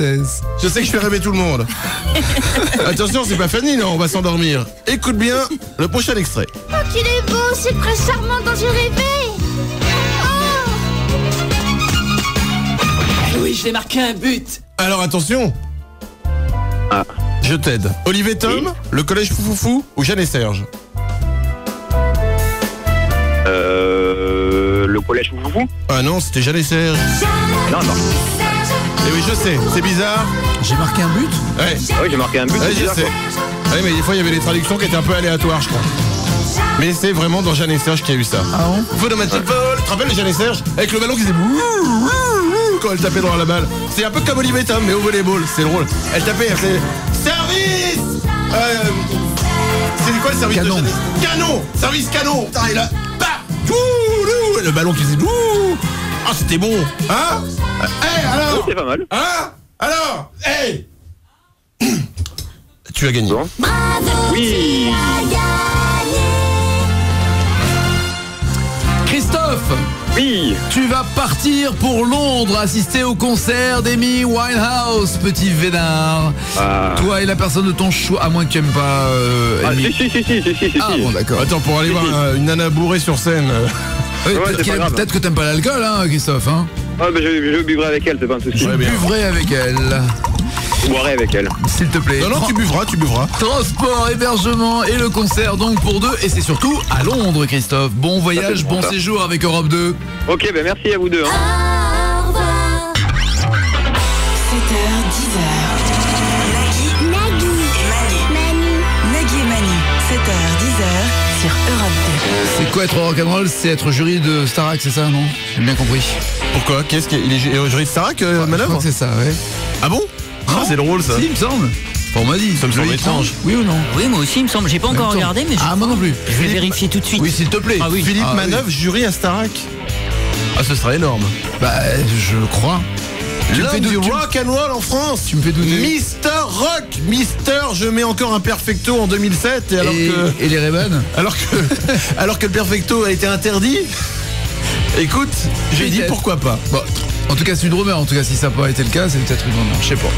Je sais que je fais rêver tout le monde. Attention, c'est pas Fanny, non, on va s'endormir. Écoute bien le prochain extrait. Oh, qu'il est beau, c'est le prince charmant dont j'ai rêvé. Oui, j'ai marqué un but. Alors attention. Je t'aide. Olive et Tom, le collège Foufoufou ou Jeanne et Serge? Le collège Foufoufou? Ah non, c'était Jeanne et Serge. Non. Eh oui, je sais, c'est bizarre. J'ai marqué un but? Ouais. Oui, j'ai marqué un but. Ouais, c'est je bizarre, sais. quoi. Ouais, mais des fois, il y avait des traductions qui étaient un peu aléatoires, je crois. Mais c'est vraiment dans Jeanne et Serge qu'il y a eu ça. Ah bon? Phonomatic Ball, tu te rappelles de Jeanne et Serge? Avec le ballon qui faisait quand elle tapait dans la balle. C'est un peu comme Olive et Tom, mais au volleyball, c'est drôle. Elle tapait, elle faisait service. C'est quoi le service? Canon. De Jeanne et... Canon. Service canon. Putain, et là, bah, et le ballon qui faisait ah, c'était bon. Hein? Alors? Oui, c'est pas mal. Hein? Alors? Tu as gagné. Bon. Oui. Christophe, Oui. tu vas partir pour Londres assister au concert d'Amy Winehouse, petit vénard. Toi et la personne de ton choix, à moins que tu n'aimes pas Amy. Si. Ah bon, d'accord. Attends, pour aller voir une nana bourrée sur scène. Oui, Ouais, c'est pas grave. peut-être que t'aimes pas l'alcool, hein, Christophe, hein. Ah, bah, je buvrai avec elle, c'est pas un souci. Je buvrai avec elle, Je boirai avec elle. s'il te plaît. Non, tu buvras. Transport, hébergement et le concert donc pour deux. Et c'est surtout à Londres, Christophe. Bon voyage, bon séjour avec Europe 2. Ok, bah merci à vous deux. Hein. 7h, 10h. Nagui et Manu. 7h, 10h sur Europe 2. C'est quoi être rock'n'roll? C'est être jury de Starac, c'est ça, non? J'ai bien compris. Pourquoi? Qu'est-ce qu'il est jury de Starac, Je crois Manœuvre? que c'est ça, ouais. Ah bon? Ah, c'est drôle ça. Si, il me semble. Enfin, on m'a dit. Ça me semble étrange. Oui ou non? Oui, moi aussi, il me semble. J'ai pas encore regardé, mais moi non plus. je vais vérifier tout de suite. Oui, s'il te plaît. Ah oui. Philippe Manœuvre, jury à Starac. Ah, ce serait énorme. Bah, je crois. L'homme du rock and roll en France. Tu me fais douter. Mister Rock, Mister, je mets encore un perfecto en 2007 et les Ray-Ban. alors que le perfecto a été interdit. Écoute, j'ai dit pourquoi pas. Bon, En tout cas, c'est une rumeur. En tout cas, si ça n'a pas été le cas, c'est peut-être une rumeur. Je sais pas.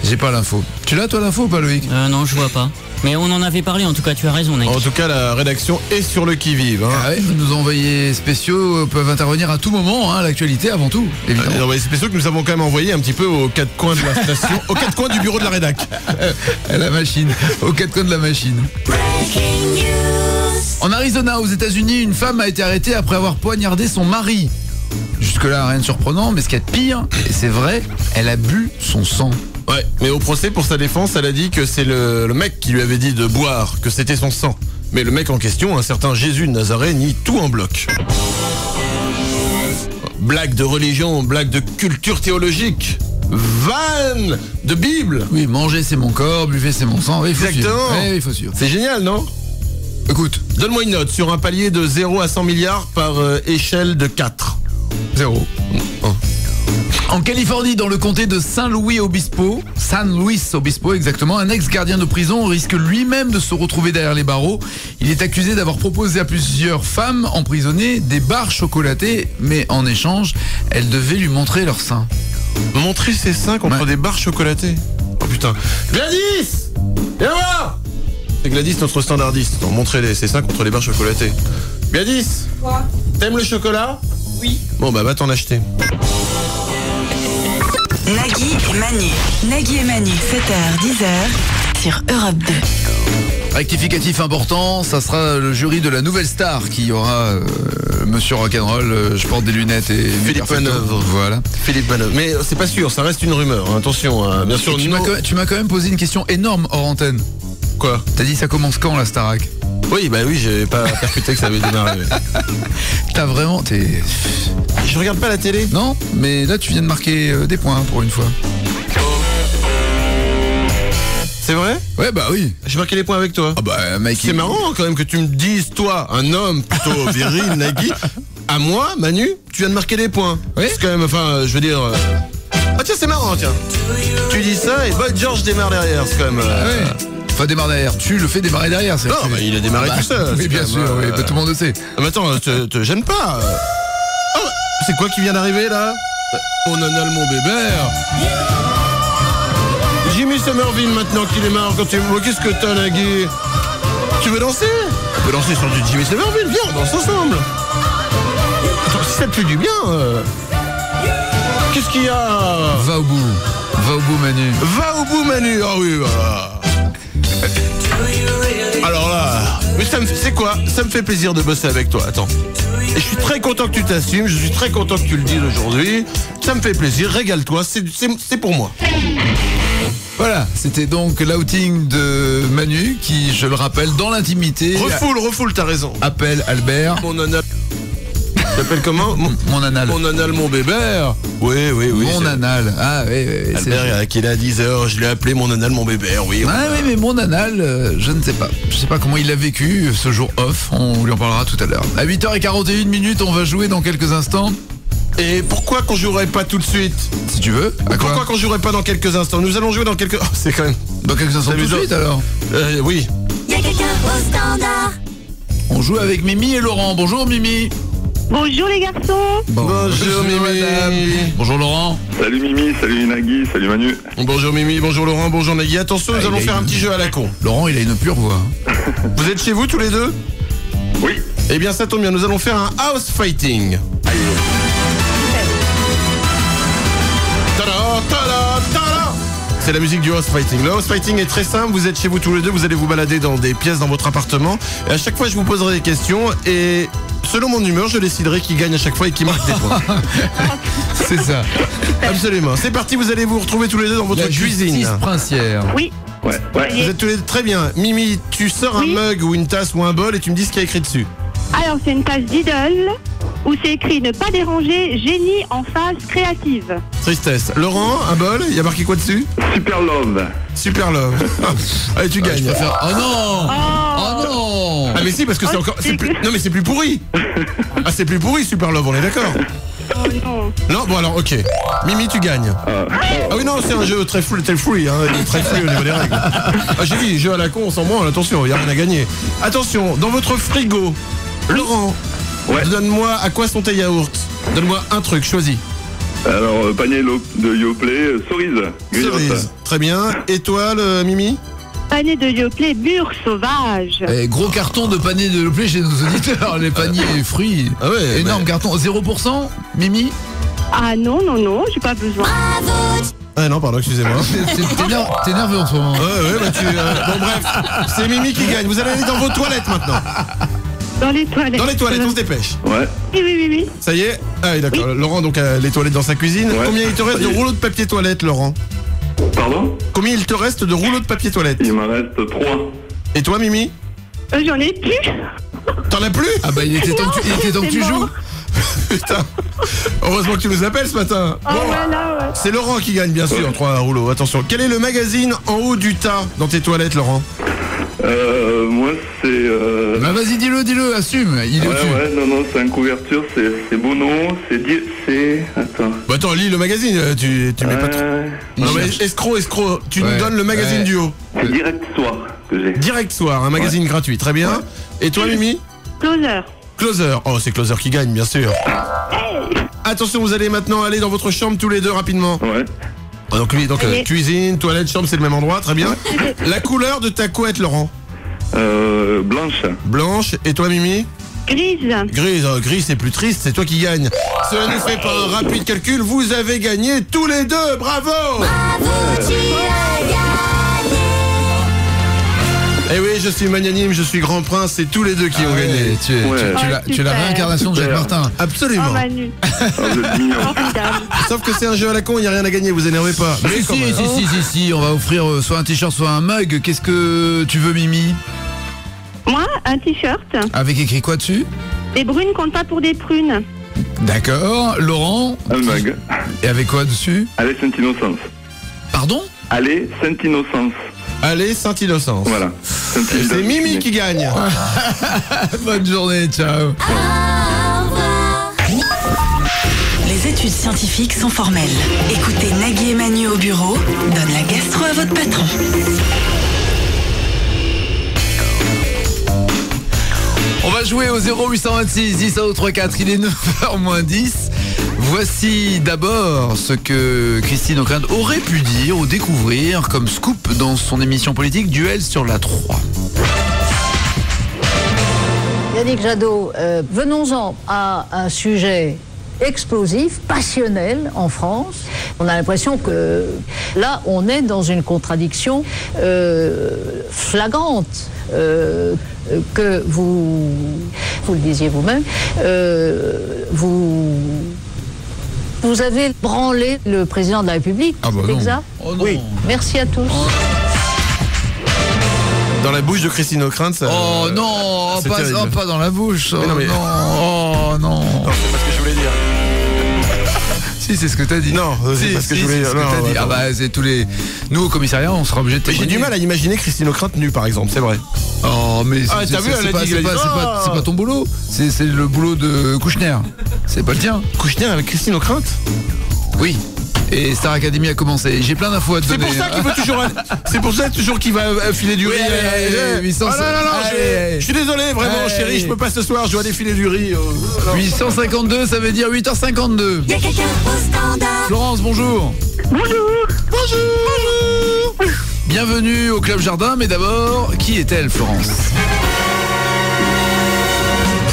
J'ai pas l'info. Tu l'as, toi, l'info ou pas, Loïc? Non, je vois pas. Mais on en avait parlé, en tout cas, tu as raison, Nagui. En tout cas, la rédaction est sur le qui-vive. Hein. Ah ouais, nos envoyés spéciaux peuvent intervenir à tout moment, hein, l'actualité avant tout, évidemment. Les envoyés spéciaux que nous avons quand même envoyés un petit peu aux quatre coins de la station, aux quatre coins du bureau de la rédac. À la machine, aux quatre coins de la machine. En Arizona, aux États-Unis, une femme a été arrêtée après avoir poignardé son mari. Jusque-là, rien de surprenant, mais ce qu'il y a de pire, et c'est vrai, elle a bu son sang. Ouais, mais au procès, pour sa défense, elle a dit que c'est le mec qui lui avait dit de boire, que c'était son sang. Mais le mec en question, un certain Jésus de Nazareth, nie tout en bloc. Blague de religion, blague de culture théologique, vanne de Bible. Oui, manger c'est mon corps, buvez c'est mon sang. Oui, il faut exactement. Suivre. Oui, il faut suivre. C'est génial, non? Écoute, donne-moi une note sur un palier de 0 à 100 milliards par échelle de 4. 0. Oh. En Californie, dans le comté de San Luis Obispo exactement, un ex-gardien de prison risque lui-même de se retrouver derrière les barreaux. Il est accusé d'avoir proposé à plusieurs femmes emprisonnées des barres chocolatées, mais en échange, elles devaient lui montrer leurs seins. Montrer ses seins contre des barres chocolatées? Oh putain. Gladys! Viens voir! C'est Gladys, notre standardiste. Montrer ses seins contre les barres chocolatées. Gladys! Quoi? T'aimes le chocolat? Oui. Bon bah va t'en acheter. Nagui et Manu, 7h, 10h, sur Europe 2. Rectificatif important, ça sera le jury de la nouvelle star qui aura Monsieur Rock'n'Roll, je porte des lunettes et... Philippe Manœuvre. Voilà. Philippe Manœuvre. Mais c'est pas sûr, ça reste une rumeur, hein. Attention, hein. Bien sûr. Tu m'as quand même posé une question énorme hors antenne. Quoi? T'as dit ça commence quand la Starac? Oui, bah oui, j'ai pas percuté que ça avait démarré. T'as vraiment... Je regarde pas la télé. Non, mais là tu viens de marquer des points pour une fois. C'est vrai? Ouais, bah oui. J'ai marqué les points avec toi. Ah bah mec, c'est marrant quand même que tu me dises, toi, un homme plutôt viril, Nagui, à moi, Manu, tu viens de marquer des points. Oui. C'est quand même, enfin, je veux dire... Ah tiens, c'est marrant, tiens. Tu dis ça et Boy George démarre derrière, c'est quand même... Ouais. Enfin, démarre derrière, tu le fais démarrer derrière. Non, bah, il a démarré tout seul. Oui, bien sûr, oui, bah, tout le monde le sait. Mais attends, te gêne pas. Oh, c'est quoi qui vient d'arriver là? Mon anal, mon bébert. Jimmy Somerville maintenant qui démarre quand tu... Qu'est-ce que t'as, Nagui? Tu veux danser? On peut danser sur du Jimmy Somerville, viens, on danse ensemble. Attends, si ça te fait du bien... Qu'est-ce qu'il y a? Va au bout Manu. Va au bout Manu. Ah oui, voilà. Alors là, mais c'est quoi? Ça me fait plaisir de bosser avec toi. Attends. Et je suis très content que tu t'assumes, je suis très content que tu le dises aujourd'hui. Ça me fait plaisir, régale-toi, c'est pour moi. Voilà, c'était donc l'outing de Manu qui, je le rappelle, dans l'intimité... Refoule, t'as raison. Appelle Albert. Mon anal... T'appelles comment? Mon anal. Mon anal, mon bébert. Oui. Mon anal. Ah oui. Albert, qu'il est à 10h, je l'ai appelé mon anal, mon bébert, oui. Ah oui, mais mon anal, je ne sais pas. Je sais pas comment il a vécu ce jour off. On lui en parlera tout à l'heure. À 8h41, on va jouer dans quelques instants. Et pourquoi qu'on jouerait pas tout de suite? Si tu veux. Pourquoi qu'on jouerait pas dans quelques instants? Nous allons jouer dans quelques... Oh, c'est quand même... Dans quelques instants tout de suite alors? Oui. Il y a quelqu'un au standard. On joue avec Mimi et Laurent. Bonjour Mimi. Bonjour les garçons. Bonjour Mimi. Madame. Bonjour Laurent. Salut Mimi, salut Nagui, salut Manu. Bonjour Mimi, bonjour Laurent, bonjour Nagui. Attention, nous allons faire un petit jeu à la con. Laurent, il a une pure voix. Vous êtes chez vous tous les deux? Oui. Eh bien ça tombe bien, nous allons faire un house fighting. C'est la musique du house fighting. Le house fighting est très simple, vous êtes chez vous tous les deux, vous allez vous balader dans des pièces dans votre appartement. Et à chaque fois je vous poserai des questions et selon mon humeur je déciderai qui gagne à chaque fois et qui marque des points. C'est ça. Absolument. C'est parti, vous allez vous retrouver tous les deux dans votre cuisine. Justice princière. Oui. Ouais. Vous êtes tous les deux très bien. Mimi, tu sors un mug ou une tasse ou un bol et tu me dis ce qu'il y a écrit dessus. Alors c'est une tasse d'idole où c'est écrit ne pas déranger, génie en phase créative. Tristesse. Laurent, un bol, il y a marqué quoi dessus? Super Love. Super Love. Allez, tu gagnes. Oh non. Oh non. Ah mais si, parce que c'est encore... Non mais c'est plus pourri. Ah c'est plus pourri Super Love, on est d'accord? Oh non. Non, bon alors ok. Mimi, tu gagnes. Ah oui non, c'est un jeu très free, hein, il est très free au niveau des règles. Ah j'ai dit, jeu à la con, on s'en branle, attention, il n'y a rien à gagner. Attention, dans votre frigo, Laurent, donne-moi à quoi sont tes yaourts? Donne-moi un truc, choisis. Alors, panier de Yoplait, cerise. Cerise. Très bien. Étoile, Mimi? Panier de Yoplait, mûre sauvage. Gros carton de panier de Yoplait chez nos auditeurs, les paniers fruits. Ah ouais, énorme carton. 0%, Mimi? Ah non, j'ai pas besoin. Ah non, pardon, excusez-moi. T'es nerveux en ce moment. Ouais, bon bref, c'est Mimi qui gagne. Vous allez aller dans vos toilettes maintenant. Dans les toilettes. Dans les toilettes, on se dépêche. Ouais. Oui. Ça y est? Ah oui, d'accord. Oui. Laurent, donc, a les toilettes dans sa cuisine. Ouais. Combien il te reste de rouleaux de papier toilette, Laurent? Pardon? Combien il te reste de rouleaux de papier toilette? Il m'en reste 3. Et toi, Mimi? J'en ai plus. T'en as plus? Ah bah il était temps que tu joues. Putain. Heureusement que tu nous appelles ce matin. Oh, voilà, ouais. C'est Laurent qui gagne, bien sûr, 3 rouleaux. Attention. Quel est le magazine en haut du tas dans tes toilettes, Laurent? Moi, c'est... Bah vas-y, dis-le, assume. Il est au-dessus. Ouais, non, c'est en couverture, c'est Bono, c'est... Attends. Bah attends, lis le magazine, tu mets pas trop... Non mais escroc, tu nous donnes le magazine du haut. C'est Direct Soir que j'ai. Direct Soir, un magazine gratuit, très bien. Et toi, Mimi? Closer. Oh, c'est Closer qui gagne, bien sûr. Attention, vous allez maintenant aller dans votre chambre tous les deux rapidement. Ouais. Donc cuisine, toilette, chambre, c'est le même endroit, très bien. La couleur de ta couette, Laurent? Blanche. Blanche. Et toi, Mimi? Grise. Gris, c'est plus triste, c'est toi qui gagne. Cela nous fait par un rapide calcul, vous avez gagné tous les deux, bravo! Eh oui, je suis magnanime, je suis grand prince, c'est tous les deux qui ont gagné. Tu es la réincarnation de Jacques Martin. Absolument. Oh, Manu. Sauf que c'est un jeu à la con, il n'y a rien à gagner, vous énervez pas. Mais si, on va offrir soit un t-shirt, soit un mug. Qu'est-ce que tu veux, Mimi? Moi, un t-shirt. Avec écrit quoi dessus? Des brunes comptent pas pour des prunes. D'accord. Laurent? Un mug. Et avec quoi dessus? Allez, Sainte-Innocence. Pardon? Allez, Sainte-Innocence. Allez, Sainte-Innocence. Voilà. C'est Mimi qui gagne. Bonne journée, ciao. Les études scientifiques sont formelles. Écoutez Nagui et Manu au bureau, donne la gastro à votre patron. On va jouer au 0826 10 au 34, il est 9h moins 10. Voici d'abord ce que Christine O'Krent aurait pu dire ou découvrir comme scoop dans son émission politique Duel sur la 3. Yannick Jadot, venons-en à un sujet explosif, passionnel en France. On a l'impression que là, on est dans une contradiction flagrante. Que vous le disiez vous-même, vous avez branlé le président de la République, c'est exact? Oui. Merci à tous. Dans la bouche de Christine O'Krent, ça... Oh non, pas dans la bouche. Oh, mais... non. Non, c'est pas ce que je voulais dire. Si, c'est ce que t'as dit. Non, c'est pas ce que je voulais dire. Ah bah, c'est tous les... Nous, au commissariat, on sera obligé de témoigner. J'ai du mal à imaginer Christine O'Krent nue, par exemple, c'est vrai. Oh, mais c'est pas ton boulot. C'est le boulot de Kouchner. C'est pas le tien. Kouchner avec Christine O'Krent? Oui. Et Star Academy a commencé. J'ai plein d'infos à te donner. C'est pour ça qu'il veut toujours... C'est pour ça toujours qu'il va filer du riz. Je suis désolé, vraiment, chérie, je peux pas ce soir, je dois aller filer du riz. 852, ça veut dire 8h52. Il y a quelqu'un au standard. Florence, bonjour. Bonjour. Bienvenue au Club Jardin, mais d'abord, qui est-elle, Florence?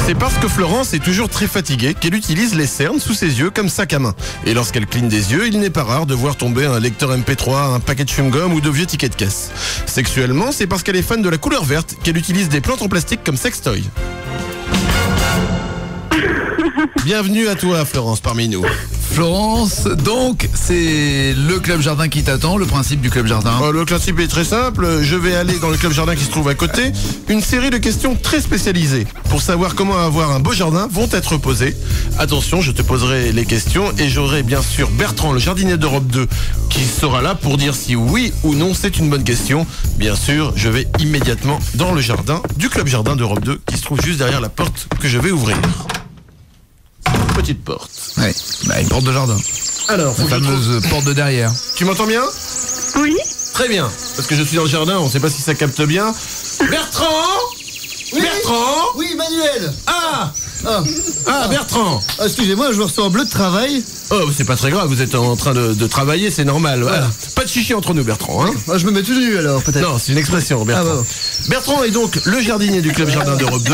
C'est parce que Florence est toujours très fatiguée qu'elle utilise les cernes sous ses yeux comme sac à main. Et lorsqu'elle cligne des yeux, il n'est pas rare de voir tomber un lecteur MP3, un paquet de chewing-gum ou de vieux tickets de caisse. Sexuellement, c'est parce qu'elle est fan de la couleur verte qu'elle utilise des plantes en plastique comme sextoy. Bienvenue à toi, Florence, parmi nous. Florence, donc c'est le Club Jardin qui t'attend, le principe du Club Jardin. Le principe est très simple, je vais aller dans le Club Jardin qui se trouve à côté. Une série de questions très spécialisées pour savoir comment avoir un beau jardin vont être posées. Attention, je te poserai les questions et j'aurai bien sûr Bertrand, le jardinier d'Europe 2, qui sera là pour dire si oui ou non c'est une bonne question. Bien sûr, je vais immédiatement dans le jardin du Club Jardin d'Europe 2 qui se trouve juste derrière la porte que je vais ouvrir. Petite porte. Ouais, une porte de jardin. Alors, la fameuse porte de derrière. Tu m'entends bien? Oui. Très bien, parce que je suis dans le jardin, on sait pas si ça capte bien. Bertrand? Oui. Bertrand? Oui, Manuel. Ah, Ah, Bertrand. Excusez-moi, je reçois un bleu de travail. Oh, c'est pas très grave, vous êtes en train de travailler, c'est normal. Voilà. Pas de chichi entre nous, Bertrand. Hein. Je me mets tout nu alors, peut-être. Non, c'est une expression, Bertrand. Bertrand est donc le jardinier du Club Jardin d'Europe 2.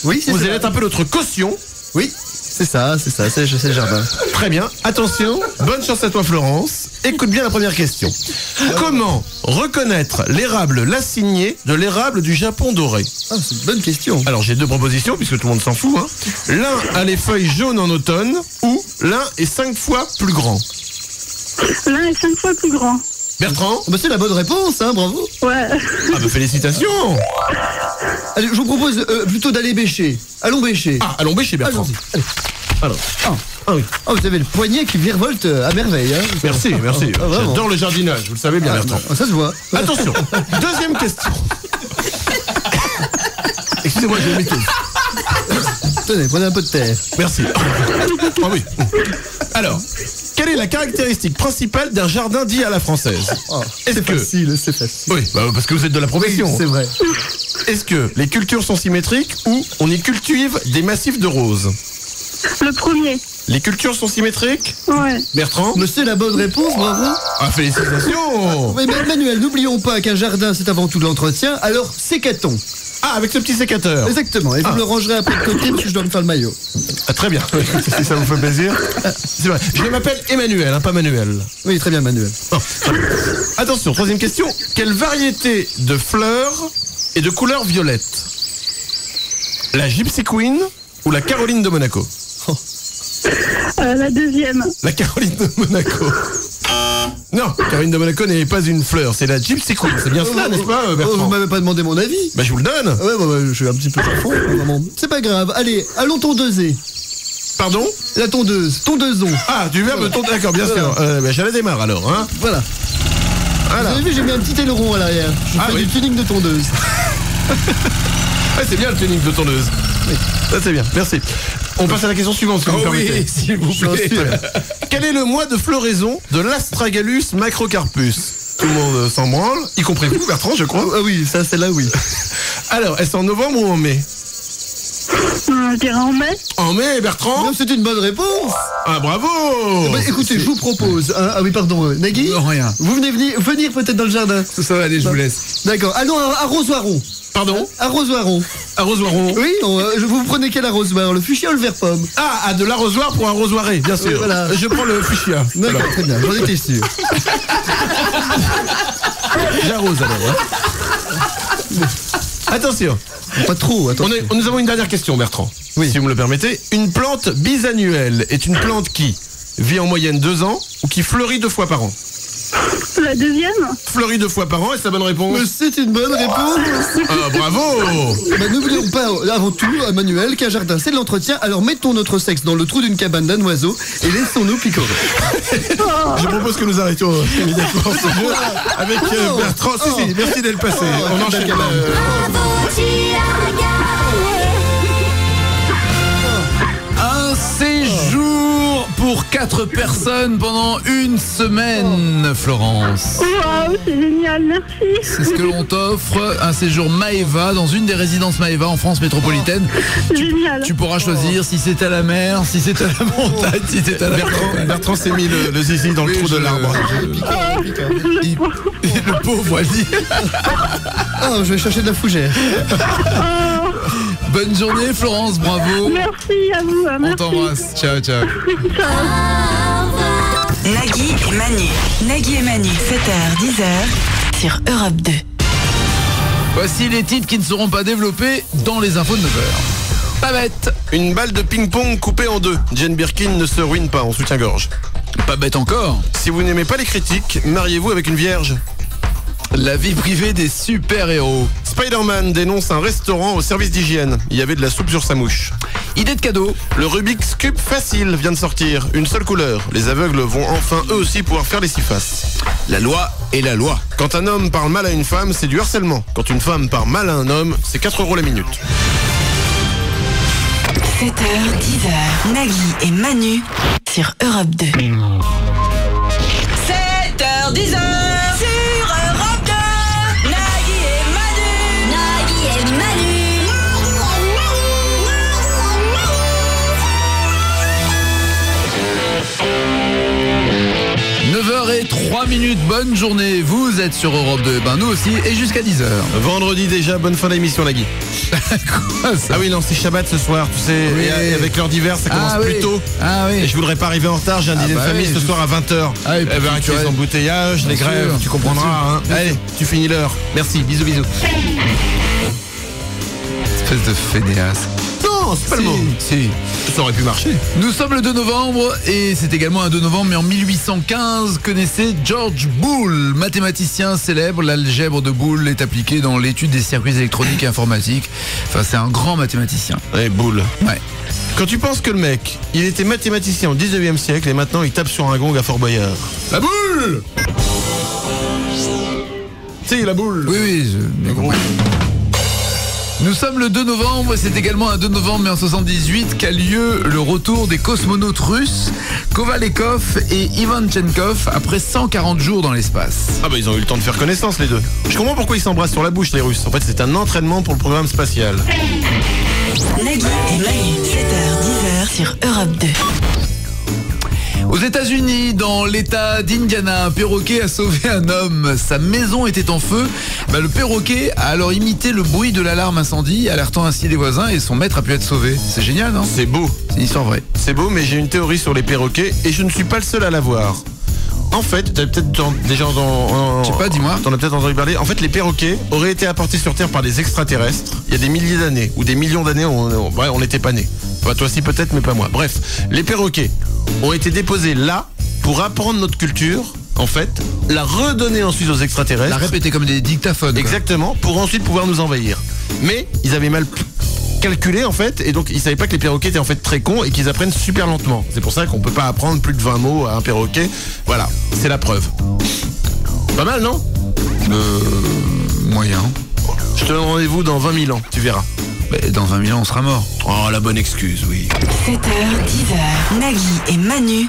Oui, c'est ça. Vous allez être un peu notre caution. Oui, c'est ça, c'est le jardin. Très bien, attention, bonne chance à toi Florence. Écoute bien la première question. Comment reconnaître l'érable lacinier de l'érable du Japon doré? Ah, c'est une bonne question. Alors j'ai deux propositions puisque tout le monde s'en fout. Hein. L'un a les feuilles jaunes en automne ou l'un est 5 fois plus grand. L'un est 5 fois plus grand. Bertrand? C'est la bonne réponse, hein, bravo. Ouais. Ah bah félicitations. Allez, je vous propose plutôt d'aller bêcher. Allons bêcher. Ah, allons bêcher, Bertrand. Allez. Alors. Ah oui. Oh, vous avez le poignet qui virevolte à merveille. Hein. Merci. J'adore le jardinage, vous le savez bien, Bertrand. Ça se voit. Attention, deuxième question. Excusez-moi, j'ai mis tout. Tenez, prenez un peu de terre. Merci. Ah oui. Alors, quelle est la caractéristique principale d'un jardin dit à la française? C'est facile. Oui, parce que vous êtes de la profession. Oui, c'est vrai. Est-ce que les cultures sont symétriques ou on y cultive des massifs de roses? Le premier. Les cultures sont symétriques? Ouais. Bertrand? Monsieur, la bonne réponse, bravo. Ah, félicitations. Mais Manuel, n'oublions pas qu'un jardin, c'est avant tout de l'entretien, alors sécatons. Ah, avec ce petit sécateur. Exactement, et vous me le rangerez après de côté parce que je dois me faire le maillot. Ah, très bien, si ça vous fait plaisir. C'est vrai, je m'appelle Emmanuel, hein, pas Manuel. Oui, très bien, Manuel. Oh, très bien. Attention, troisième question. Quelle variété de fleurs est de couleur violette? La Gypsy Queen ou la Caroline de Monaco? La deuxième. La Caroline de Monaco. Non, Caroline de Monaco n'est pas une fleur, c'est la Gypsy Queen. C'est bien cela, n'est-ce pas, Bertrand? Vous m'avez pas demandé mon avis. Bah, je vous le donne. Ouais, je suis un petit peu à fond. C'est pas grave. Allez, allons tondeuser. Pardon? La tondeuse. Tondeuson. Ah, du verbe tondre. D'accord, bien sûr. Je la démarre alors. Hein. Voilà. Vous avez vu, j'ai mis un petit aileron à l'arrière. Je fais du tuning de tondeuse. C'est bien le tuning de tondeuse. Oui. Ça, c'est bien. Merci. On passe à la question suivante, si vous me permettez. Oui, s'il vous plaît. Quel est le mois de floraison de l'Astragalus macrocarpus? Tout le monde s'en branle, y compris vous, Bertrand, je crois. Ah oui, ça, c'est là, oui. Alors, est-ce en novembre ou en mai? Je dirais en mai. En mai, Bertrand? C'est une bonne réponse. Ah, bravo. Écoutez, je vous propose... ah oui, pardon, Nagui? Rien. Vous venez venir peut-être dans le jardin? Ça va, allez, je vous laisse. D'accord, allons à Arrosoiron. Pardon? Arrosoiron. Arrosoiron? Oui, vous prenez quel arrosoir? Le fuchsia ou le vert pomme? Ah, de l'arrosoir pour arrosoirer, bien sûr. Voilà. Je prends le fuchsia. D'accord, très bien, j'en étais sûr. J'arrose alors. Hein. Attention. Pas trop, attention. Nous avons une dernière question, Bertrand. Oui. Si vous me le permettez. Une plante bisannuelle est une plante qui vit en moyenne 2 ans ou qui fleurit 2 fois par an? La deuxième. Fleurit 2 fois par an, est-ce la bonne réponse? Mais c'est une bonne réponse. Ah, bravo. N'oublions pas, avant tout, Manuel, qu'un jardin, c'est de l'entretien. Alors mettons notre sexe dans le trou d'une cabane d'un oiseau et laissons-nous picorer. Je propose que nous arrêtions immédiatement ce jeu avec Bertrand. Si, merci d'être passé. On enchaîne. Un séjour pour 4 personnes pendant 1 semaine, Florence. Waouh, c'est génial, merci. C'est ce que l'on t'offre, un séjour Maeva dans une des résidences Maeva en France métropolitaine. Génial. Tu pourras choisir si c'est à la mer, si c'est à la montagne, si c'est à la montagne. Bertrand s'est mis le zizi dans le trou de l'arbre. Le pauvre, elle dit. Oh, je vais chercher de la fougère. Bonne journée, Florence, bravo. Merci à vous. On t'embrasse. Ciao, ciao. Nagui et Manu, 7h, 10h sur Europe 2. Voici les titres qui ne seront pas développés dans les infos de 9h. Pas bête. Une balle de ping-pong coupée en 2. Jane Birkin ne se ruine pas en soutien-gorge. Pas bête encore. Si vous n'aimez pas les critiques, mariez-vous avec une vierge. La vie privée des super-héros. Spider-Man dénonce un restaurant au service d'hygiène. Il y avait de la soupe sur sa mouche. Idée de cadeau. Le Rubik's Cube facile vient de sortir. Une seule couleur. Les aveugles vont enfin eux aussi pouvoir faire les 6 faces. La loi est la loi. Quand un homme parle mal à une femme, c'est du harcèlement. Quand une femme parle mal à un homme, c'est 4 € la minute. 7h, 10h, Nagui et Manu sur Europe 2. 7h, 10h sur Europe 2. Nagui et Manu. Nagui et Manu. 9h03, bonne journée, vous êtes sur Europe 2, ben nous aussi, et jusqu'à 10h. Vendredi déjà, bonne fin d'émission Nagui. Quoi ça? Ah oui, non, c'est Shabbat ce soir, tu sais, Oui. et avec l'heure d'hiver, ça commence plus tôt. Ah oui. Et je voudrais pas arriver en retard, j'ai un dîner de famille ce soir à 20h. Ah, et puis avec tu les restes- embouteillages, les Bien grèves, sûr, tu comprendras. bien Hein. Allez, tu finis l'heure. Merci, bisous. Espèce de fainéasse. Non, c'est pas le mot. Si. Ça aurait pu marcher. Nous sommes le 2 novembre et c'est également un 2 novembre, mais en 1815, connaissez George Boole, mathématicien célèbre. L'algèbre de Boole est appliquée dans l'étude des circuits électroniques et informatiques. Enfin, c'est un grand mathématicien. Ouais, Boole. Ouais. Quand tu penses que le mec, il était mathématicien au 19e siècle et maintenant il tape sur un gong à Fort Boyard. La boule! Si, la boule. Oui, j'ai compris. Nous sommes le 2 novembre et c'est également un 2 novembre mais en 78 qu'a lieu le retour des cosmonautes russes Kovalekov et Ivanchenkov après 140 jours dans l'espace. Ah bah ils ont eu le temps de faire connaissance les deux. Je comprends pourquoi ils s'embrassent sur la bouche les Russes. En fait c'est un entraînement pour le programme spatial. Nagui et Manu, 7h, 10h sur Europe 2. Aux États-Unis, dans l'état d'Indiana, un perroquet a sauvé un homme. Sa maison était en feu. Le perroquet a alors imité le bruit de l'alarme incendie, alertant ainsi les voisins et son maître a pu être sauvé. C'est génial, non? C'est beau. C'est une histoire vraie. C'est beau, mais j'ai une théorie sur les perroquets et je ne suis pas le seul à l'avoir. En fait, t'as peut-être déjà Je sais pas, dis-moi. T'en as peut-être entendu parler. En fait, les perroquets auraient été apportés sur Terre par des extraterrestres il y a des milliers d'années ou des millions d'années. On n'était pas nés. Enfin, toi aussi peut-être, mais pas moi. Bref, les perroquets ont été déposés là pour apprendre notre culture. En fait, la redonner ensuite aux extraterrestres. La répéter comme des dictaphones. Quoi. Exactement, pour ensuite pouvoir nous envahir. Mais ils avaient mal calculé en fait, et donc ils savaient pas que les perroquets étaient en fait très cons et qu'ils apprennent super lentement. C'est pour ça qu'on peut pas apprendre plus de 20 mots à un perroquet. Voilà, c'est la preuve. Pas mal, non? Moyen. Je te donne rendez-vous dans 20 000 ans, tu verras. Dans 20 000 ans, on sera mort. Oh, la bonne excuse, oui. 7h, 10h, Nagui et Manu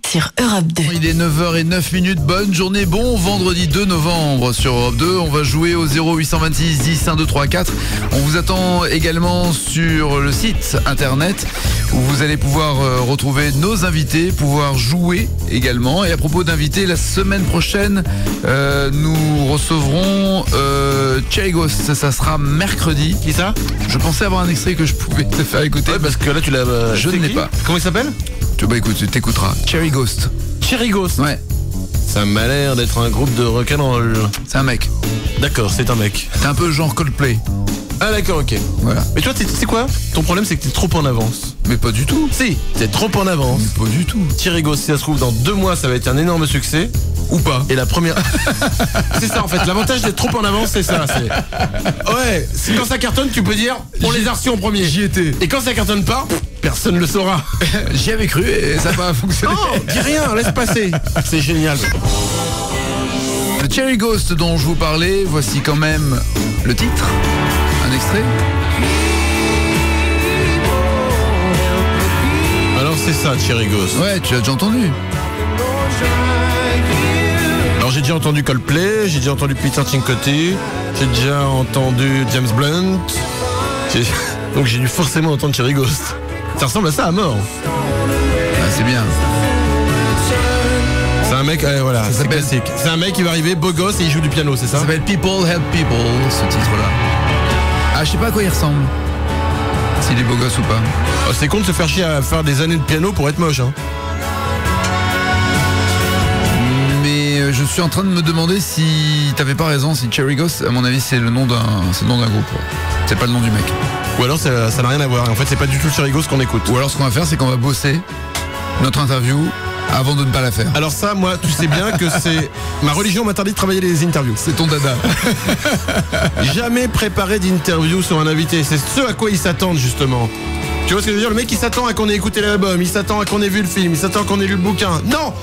sur Europe 2. Il est 9h09, bonne journée, bon vendredi 2 novembre sur Europe 2. On va jouer au 0826 10 1 2 3 4. On vous attend également sur le site internet où vous allez pouvoir retrouver nos invités, pouvoir jouer également. Et à propos d'invités, la semaine prochaine, nous recevrons Cherry Ghost. Ça sera mercredi. Qui ça? Je pensais avoir un extrait que je pouvais te faire écouter. Ouais, parce que là tu l'as. Je ne l'ai pas. Comment il s'appelle? Écoute, tu t'écouteras. Cherry Ghost. Cherry Ghost. Ouais. Ça m'a l'air d'être un groupe de rock'n'roll. C'est un mec. D'accord, c'est un mec. C'est un peu genre Coldplay. Ah d'accord, ok. Voilà. Mais toi, tu sais quoi? Ton problème, c'est que t'es trop en avance. Mais pas du tout. Si, t'es trop en avance. Mais pas du tout. Cherry Ghost, si ça se trouve, dans 2 mois, ça va être un énorme succès. Ou pas. Et la première... c'est ça, en fait. L'avantage d'être trop en avance, c'est ça. Ouais, quand ça cartonne, tu peux dire, on les a reçus en premier. J'y étais. Et quand ça cartonne pas, personne ne le saura. J'y avais cru et ça n'a pas fonctionné. Non, dis rien, laisse passer. C'est génial. Le Cherry Ghost dont je vous parlais, voici quand même le titre. Un extrait. Alors c'est ça, Cherry Ghost. Ouais, tu l'as déjà entendu. Alors j'ai déjà entendu Coldplay, j'ai déjà entendu Peter Cincotti, j'ai déjà entendu James Blunt. Donc j'ai dû forcément entendre Cherry Ghost. Ça ressemble à ça à mort. Ah, c'est bien. C'est un mec, voilà, c'est classique. C'est un mec qui va arriver, beau gosse, et il joue du piano, c'est ça? Ça s'appelle People Help People, ce titre-là. Ah, je sais pas à quoi il ressemble. S'il est beau gosse ou pas. Oh, c'est con de se faire chier à faire des années de piano pour être moche, hein. Mais je suis en train de me demander si t'avais pas raison, si Cherry Ghost, à mon avis, c'est le nom d'un groupe. C'est pas le nom du mec. Ou alors ça n'a rien à voir. En fait, c'est pas du tout Cherry Ghost qu'on écoute. Ou alors ce qu'on va faire, c'est qu'on va bosser notre interview avant de ne pas la faire. Alors ça, moi, tu sais bien que c'est... Ma religion m'interdit de travailler les interviews. C'est ton dada. Jamais préparer d'interview sur un invité. C'est ce à quoi ils s'attendent, justement. Tu vois ce que je veux dire? Le mec, il s'attend à qu'on ait écouté l'album, il s'attend à qu'on ait vu le film, il s'attend à qu'on ait lu le bouquin. Non!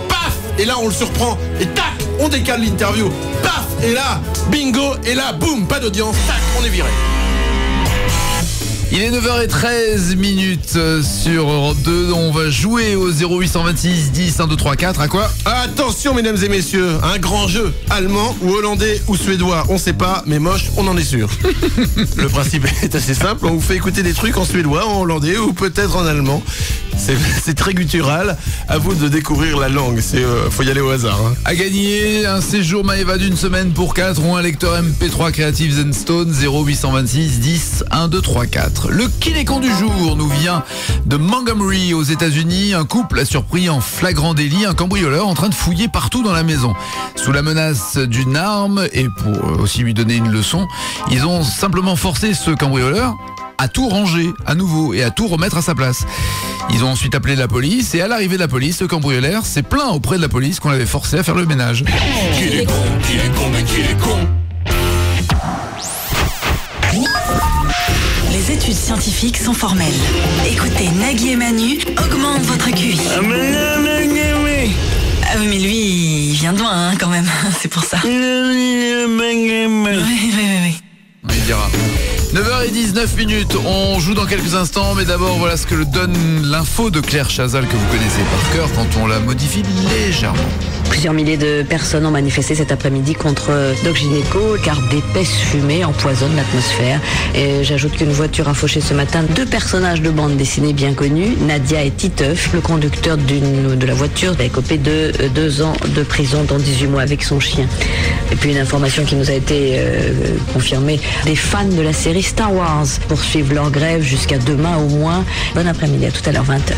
Paf! Et là, on le surprend. Et tac! On décale l'interview. Paf! Et là, bingo! Et là, boum! Pas d'audience. Tac! On est viré. Il est 9h13 sur Europe 2. On va jouer au 0826 10 1 2 3 4. À quoi? Attention, mesdames et messieurs, un grand jeu. Allemand ou hollandais ou suédois, on sait pas, mais moche, on en est sûr. Le principe est assez simple. On vous fait écouter des trucs en suédois, en hollandais ou peut-être en allemand. c'est très guttural. À vous de découvrir la langue. Faut y aller au hasard. Hein. À gagner un séjour Maeva d'une semaine pour 4 ou un lecteur MP3 Creative Zenstone 0826 10 1 2 3 4. Le qui est con du jour nous vient de Montgomery aux États-Unis. Un couple a surpris en flagrant délit un cambrioleur en train de fouiller partout dans la maison. Sous la menace d'une arme et pour aussi lui donner une leçon, ils ont simplement forcé ce cambrioleur à tout ranger à nouveau et à tout remettre à sa place. Ils ont ensuite appelé la police et à l'arrivée de la police, le cambrioleur s'est plaint auprès de la police qu'on l'avait forcé à faire le ménage. Qu'il est con, mais qu'il est con. Les études scientifiques sont formelles. Écoutez Nagui et Manu augmente votre QI. Ah oui, mais lui, il vient de loin, hein, quand même. C'est pour ça. Oui. Il dira. 9h19, on joue dans quelques instants, mais d'abord voilà ce que donne l'info de Claire Chazal que vous connaissez par cœur quand on la modifie légèrement. Plusieurs milliers de personnes ont manifesté cet après-midi contre Doc Gynéco car d'épaisses fumées empoisonnent l'atmosphère. Et j'ajoute qu'une voiture a fauché ce matin 2 personnages de bande dessinée bien connus, Nadia et Titeuf. Le conducteur de la voiture a écopé de 2 ans de prison dans 18 mois avec son chien. Et puis une information qui nous a été confirmée, des fans de la série Star Wars poursuivent leur grève jusqu'à demain au moins. Bon après-midi, à tout à l'heure 20h.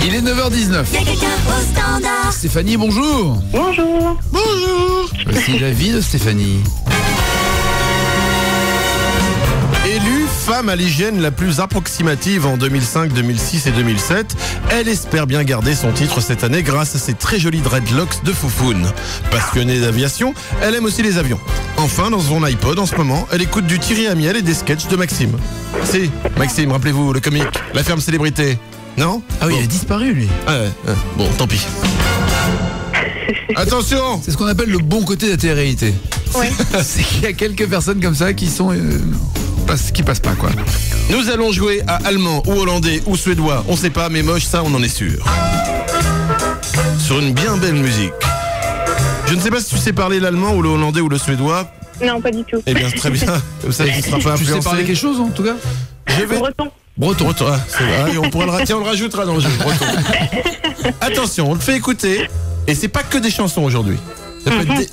Il est 9h19. Stéphanie, bonjour. Bonjour. Voici la vie de Stéphanie. Élue femme à l'hygiène la plus approximative en 2005, 2006 et 2007, elle espère bien garder son titre cette année grâce à ses très jolis dreadlocks de foufoune. Passionnée d'aviation, elle aime aussi les avions. Enfin, dans son iPod en ce moment, elle écoute du Thierry Amiel et des sketchs de Maxime. Si, Maxime, rappelez-vous, le comique, la ferme célébrité. Non ? Ah oui, il a disparu lui. Bon, tant pis. Attention ! C'est ce qu'on appelle le bon côté de la télé-réalité. Oui. C'est qu'il y a quelques personnes comme ça qui sont qui passent pas quoi. Nous allons jouer à allemand ou hollandais ou suédois, on sait pas, mais moche, ça on en est sûr. Sur une bien belle musique. Je ne sais pas si tu sais parler l'allemand ou le hollandais ou le suédois. Non, pas du tout. Eh bien, très bien. Comme ça, il ne sera pas influencé. Tu sais parler quelque chose en tout cas ? Breton. Ah, c'est vrai. On pourra on le rajoutera dans le jeu. Breton. Attention, on le fait écouter. Et c'est pas que des chansons aujourd'hui.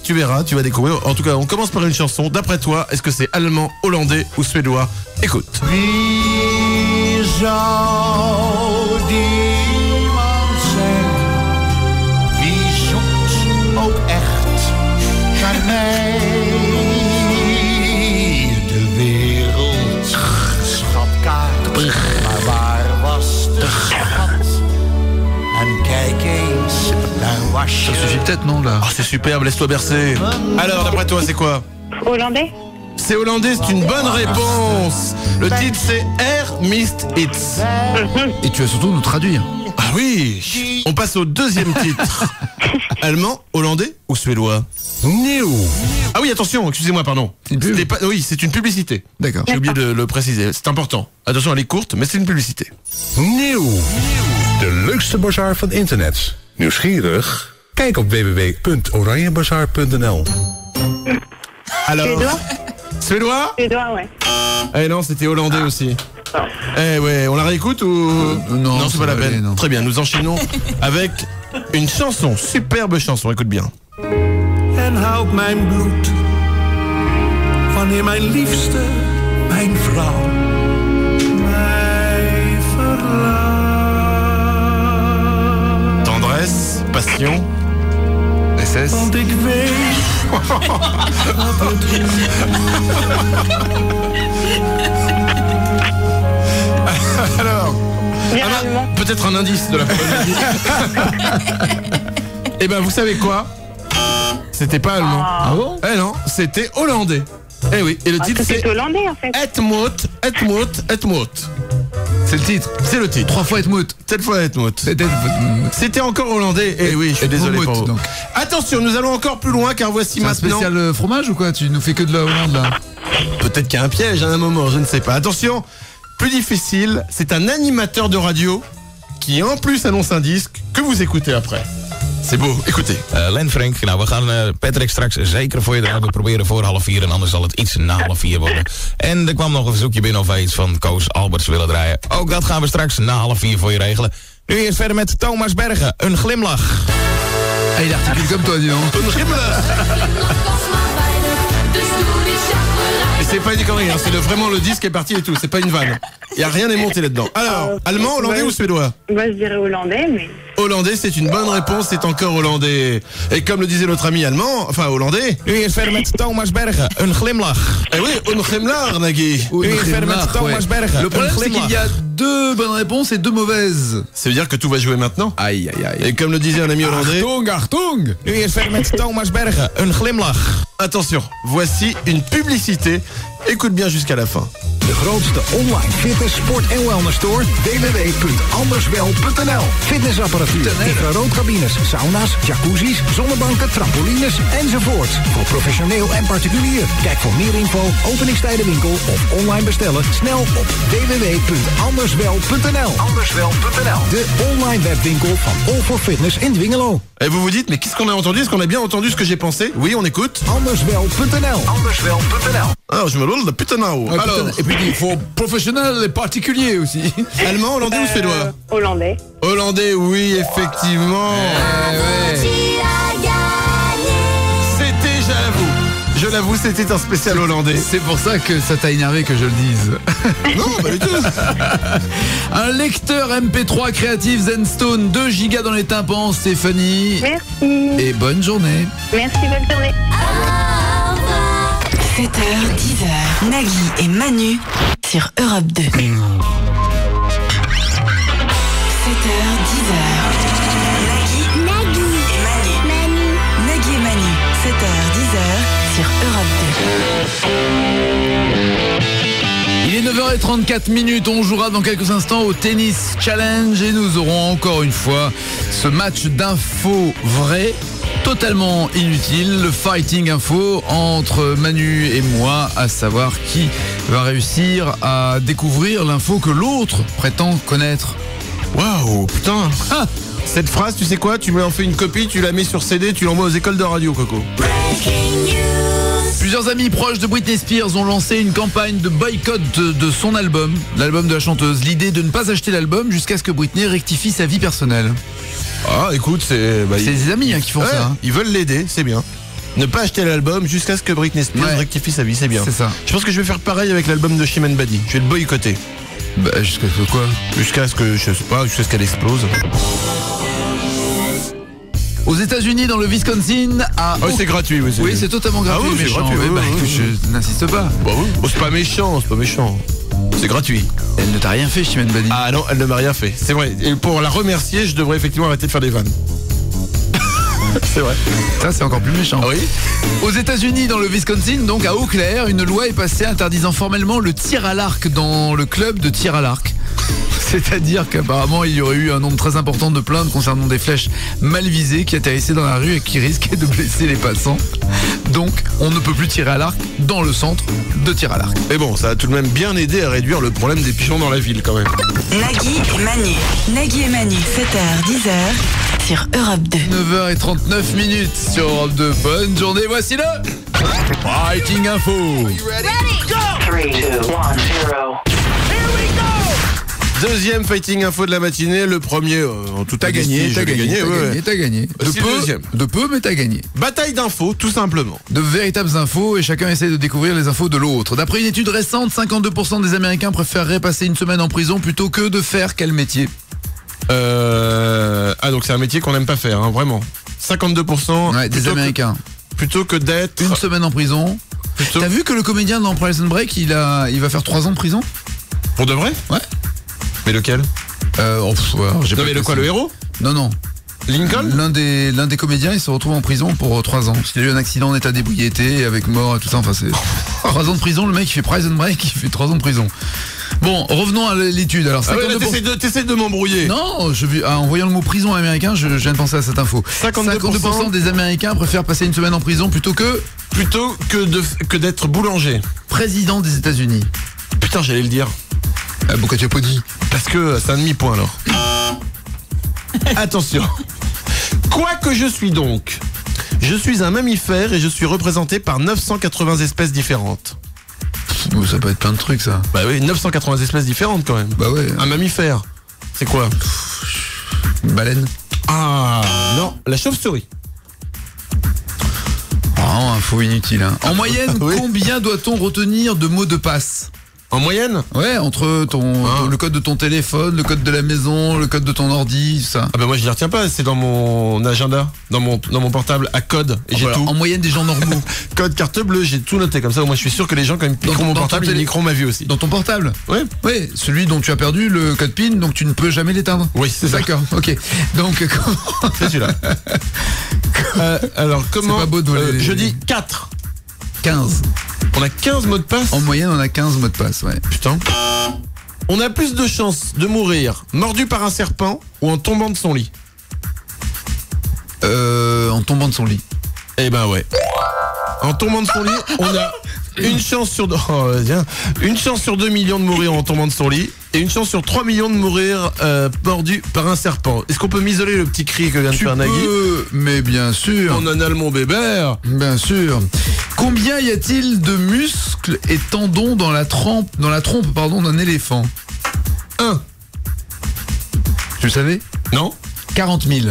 Tu verras, tu vas découvrir. En tout cas, on commence par une chanson. D'après toi, est-ce que c'est allemand, hollandais ou suédois ? Écoute. Wie zou iemand zijn? Wie zoekt ook echt naar mij? De wereld, schatkaart. Maar waar was de schat? En kijk eens, daar was je. Ça suffit peut-être non là. Oh, c'est superbe, laisse-toi bercer. Alors, d'après toi, c'est quoi ? Hollandais. C'est hollandais, c'est une bonne réponse. Le titre c'est Air Mist Hits. Et tu vas surtout nous traduire. Ah oui. On passe au deuxième titre. Allemand, hollandais ou suédois ? Nieuw. Ah oui, attention, excusez-moi, pardon. Oui, c'est une publicité. D'accord. J'ai oublié de le préciser, c'est important. Attention, elle est courte, mais c'est une publicité. Nieuw. De leukste bazaar van internet. Nieuwsgierig? Kijk op www.oranjebazaar.nl. Alors, suédois ? Suédois, ouais. Eh non, c'était hollandais aussi. Eh ouais, on la réécoute ou... Non, c'est pas la peine. Non. Très bien, nous enchaînons avec une chanson, superbe chanson, écoute bien. En houdt mijn bloed, wanneer mijn liefste, mijn vrouw, mij verlaat. Tendresse, passion, SS. Want ik weet wat het is. Alors, peut-être un indice de la probabilité. Eh ben, vous savez quoi ? C'était pas allemand. Ah bon ? Eh non, c'était hollandais. Eh oui, et le titre c'est hollandais en fait. Etmout. C'est le titre. C'est le titre. 3 fois Etmout. 7 fois Etmout. C'était encore hollandais. Eh oui, je suis désolé pour vous. Donc. Attention, nous allons encore plus loin car voici maintenant... C'est un spécial fromage ou quoi ? Tu nous fais que de la Hollande là. Peut-être qu'il y a un piège à un moment, je ne sais pas. Attention, plus difficile, c'est un animateur de radio qui en plus annonce un disque que vous écoutez après. C'est beau, écoutez. Len Frank, nou we gaan Patrick straks zeker voor je draaien. We proberen voor 3:30 en anders zal het iets na 3:30 worden. En er kwam nog een verzoekje binnen of wij iets van Koos Alberts willen draaien. Ook dat gaan we straks na 3:30 voor je regelen. Nu eerst verder met Thomas Bergen, een glimlach. Ah, il articule comme toi, dis donc. Een glimlach. Et c'est pas une connerie, hein, c'est vraiment le disque est parti et tout, c'est pas une vanne. Y a rien n'est monté là-dedans. Alors, allemand, hollandais ou suédois? Moi, je dirais hollandais, mais... Hollandais, c'est une bonne réponse, c'est encore hollandais. Et comme le disait notre ami allemand, enfin hollandais... Nu eerst verder met Thomas Bergen, een glimlach. Eh oui, een glimlach, Nagui. Nu eerst verder met Thomas Bergen, Le problème, c'est qu'il y a 2 bonnes réponses et 2 mauvaises. Ça veut dire que tout va jouer maintenant. Aïe, aïe, aïe. Et comme le disait un ami hollandais... Achtung, achtung. Nu eerst verder met Thomas Bergen, een glimlach. Attention, voici une publicité. Écoute bien jusqu'à la fin. De grootste online fitness, sport en wellness store www.anderswel.nl. Fitnessapparatuur, infraroodcabines, sauna's, jacuzzis, zonnebanken, trampolines enzovoort. Voor professioneel en particulier. Kijk voor meer info, openingstijden winkel of online bestellen snel op www.anderswel.nl. Anderswel.nl. De online webwinkel van All for Fitness in Dwingelo. Et vous vous dites, mais qu'est-ce qu'on a entendu? Est-ce qu'on a bien entendu ce que j'ai pensé? Oui, on écoute. Anderswel.nl. Anderswel.nl. Alors, je me demande de putain nou. Ah, Alors, et puis il faut professionnel et particulier aussi. allemand, hollandais ou suédois? Hollandais. Hollandais, oui, effectivement. C'était, je l'avoue, c'était un spécial hollandais. C'est pour ça que ça t'a énervé que je le dise. Non, pas du tout. Un lecteur MP3 Creative Zenstone, 2 gigas dans les tympans, Stéphanie. Merci. Et bonne journée. Merci, bonne journée. 7h, 10h, Nagui et Manu sur Europe 2. 7h, 10h, Nagui et Manu, 7h, 10h sur Europe 2. Il est 9h34, on jouera dans quelques instants au Tennis Challenge et nous aurons encore une fois ce match d'infos vraies, totalement inutile, le Fighting Info entre Manu et moi, à savoir qui va réussir à découvrir l'info que l'autre prétend connaître. Waouh, putain. Ah, cette phrase, tu sais quoi? Tu me en fais une copie, tu la mets sur CD, tu l'envoies aux écoles de radio, Coco. Plusieurs amis proches de Britney Spears ont lancé une campagne de boycott de son album, l'album de la chanteuse. L'idée de ne pas acheter l'album jusqu'à ce que Britney rectifie sa vie personnelle. Ah, écoute, c'est des amis qui font ça. Hein. Ils veulent l'aider, c'est bien. Ne pas acheter l'album jusqu'à ce que Britney Spears rectifie sa vie, c'est bien. C'est ça. Je pense que je vais faire pareil avec l'album de Chimène Badi. Je vais le boycotter. Bah, jusqu'à ce que quoi? Jusqu'à ce que, je sais pas, jusqu'à ce qu'elle explose. Aux États-Unis, dans le Wisconsin, à... Oh, c'est gratuit, oui. Oui, c'est totalement gratuit. Ah oui, c'est gratuit. Oui, je n'insiste pas. Bah oui. Oh, c'est pas méchant, c'est pas méchant. C'est gratuit. Elle ne t'a rien fait, Chimène Badi. Ah non, elle ne m'a rien fait. C'est vrai. Et pour la remercier, je devrais effectivement arrêter de faire des vannes. C'est vrai. Ça, c'est encore plus méchant. Ah oui. Aux États-Unis, dans le Wisconsin, donc à Eau Claire, une loi est passée interdisant formellement le tir à l'arc dans le club de tir à l'arc. C'est-à-dire qu'apparemment, il y aurait eu un nombre très important de plaintes concernant des flèches mal visées qui atterrissaient dans la rue et qui risquaient de blesser les passants. Donc, on ne peut plus tirer à l'arc dans le centre de tir à l'arc. Mais bon, ça a tout de même bien aidé à réduire le problème des pigeons dans la ville, quand même. Nagui et Manu. Nagui et Manu, 7h, 10h sur Europe 2. 9h39 sur Europe 2. Bonne journée, voici le Fighting Info. Go! 3, 2, 1, 0. Deuxième Fighting Info de la matinée, le premier en tout T'as gagné. T'as gagné. De peu, mais t'as gagné. Bataille d'infos, tout simplement. De véritables infos et chacun essaie de découvrir les infos de l'autre. D'après une étude récente, 52% des Américains préféreraient passer une semaine en prison plutôt que de faire quel métier? Ah, donc c'est un métier qu'on n'aime pas faire, hein, vraiment. 52% des Américains. Plutôt que d'être... Une semaine en prison. T'as vu que le comédien dans Prison Break, il va faire 3 ans de prison? Pour de vrai? Ouais. Mais lequel? Non mais le quoi, le héros? Non. Lincoln? L'un des comédiens, il se retrouve en prison pour 3 ans. Il a eu un accident en état d'ébriété avec mort et tout ça. Enfin, c'est 3 ans de prison. Le mec, il fait Prison Break, il fait 3 ans de prison. Bon, revenons à l'étude. Alors, t'essaies de m'embrouiller. Non, en voyant le mot prison américain, je viens de penser à cette info. 52% des Américains préfèrent passer une semaine en prison plutôt que d'être boulanger. Président des États-Unis. Putain, j'allais le dire. Pourquoi tu as pas dit? Parce que c'est un demi-point alors. Attention. Quoi que je suis donc? Je suis un mammifère et je suis représenté par 980 espèces différentes. Ça peut être plein de trucs, ça. Bah oui, 980 espèces différentes quand même. Bah ouais. Un mammifère, c'est quoi? Une baleine. Ah non, la chauve-souris. Oh, info inutile. Hein. En moyenne, combien doit-on retenir de mots de passe? En moyenne? Ouais, entre le code de ton téléphone, le code de la maison, le code de ton ordi, tout ça. Ah bah moi je les retiens pas, c'est dans mon agenda, dans mon portable à code, et j'ai tout. En moyenne des gens normaux. Code carte bleue, j'ai tout noté comme ça, moi je suis sûr que les gens quand ils piqueront mon portable, ils piqueront ma vie aussi. Dans ton portable? Ouais. Ouais, celui dont tu as perdu le code PIN, donc tu ne peux jamais l'éteindre. Oui, c'est ça. D'accord, ok. Donc c'est celui-là. Alors comment? C'est pas beau de je dis 4. 15. On a 15 mots de passe? En moyenne, on a 15 mots de passe, ouais. Putain. On a plus de chances de mourir mordu par un serpent ou en tombant de son lit? En tombant de son lit. Eh ben ouais. En tombant de son lit, on a une chance sur 2 millions de mourir en tombant de son lit et une chance sur 3 millions de mourir mordu par un serpent. Est-ce qu'on peut m'isoler le petit cri que vient de faire Nagui? Mais bien sûr. On en a le mon bébert. Bien sûr. Combien y a-t-il de muscles et tendons dans la trompe d'un éléphant? 1. Tu le savais? Non. 40 000.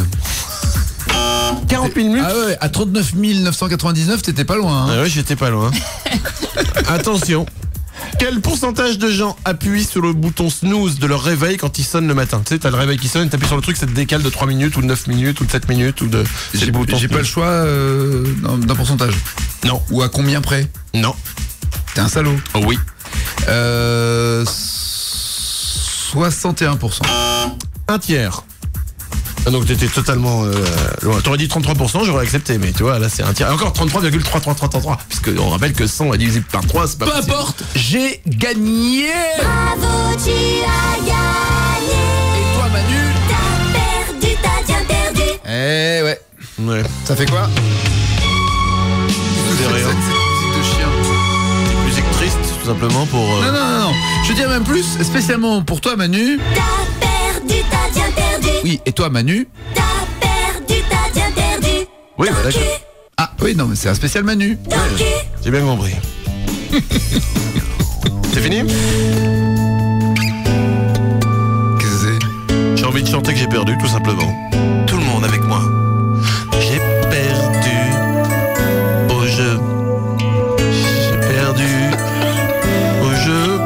40 000 muscles? Ah ouais, à 39 999, t'étais pas loin. Hein. Ah ouais, j'étais pas loin. Attention. Quel pourcentage de gens appuient sur le bouton snooze de leur réveil quand il sonne le matin? Tu sais, t'as le réveil qui sonne, t'appuies sur le truc, ça te décale de 3 minutes ou de 9 minutes ou de 7 minutes ou de... J'ai pas le choix d'un pourcentage. Non. Ou à combien près? Non. T'es un salaud. Oh oui. 61%. Un tiers. Ah, donc t'étais totalement loin. T'aurais dit 33%, j'aurais accepté, mais tu vois, là c'est un tiers. Et encore 33,333, puisque on rappelle que 100 est divisé par 3, c'est pas possible. Peu importe, j'ai gagné. Bravo, tu as gagné. Et toi, Manu? T'as perdu, t'as bien perdu. Eh ouais. Ouais. Ça fait quoi? C'est rien. C'est musique de chien. C'est musique triste, tout simplement pour... Non. Je dirais même plus, spécialement pour toi, Manu. T'as perdu, t'as bien perdu. Oui, et toi, Manu? T'as perdu, t'as bien perdu. Oui, bah d'accord. Ah oui, non, mais c'est un spécial Manu. Ouais, j'ai bien compris. C'est fini? Qu'est-ce que c'est? J'ai envie de chanter que j'ai perdu, tout simplement. Tout le monde avec moi. J'ai perdu au jeu. J'ai perdu au jeu.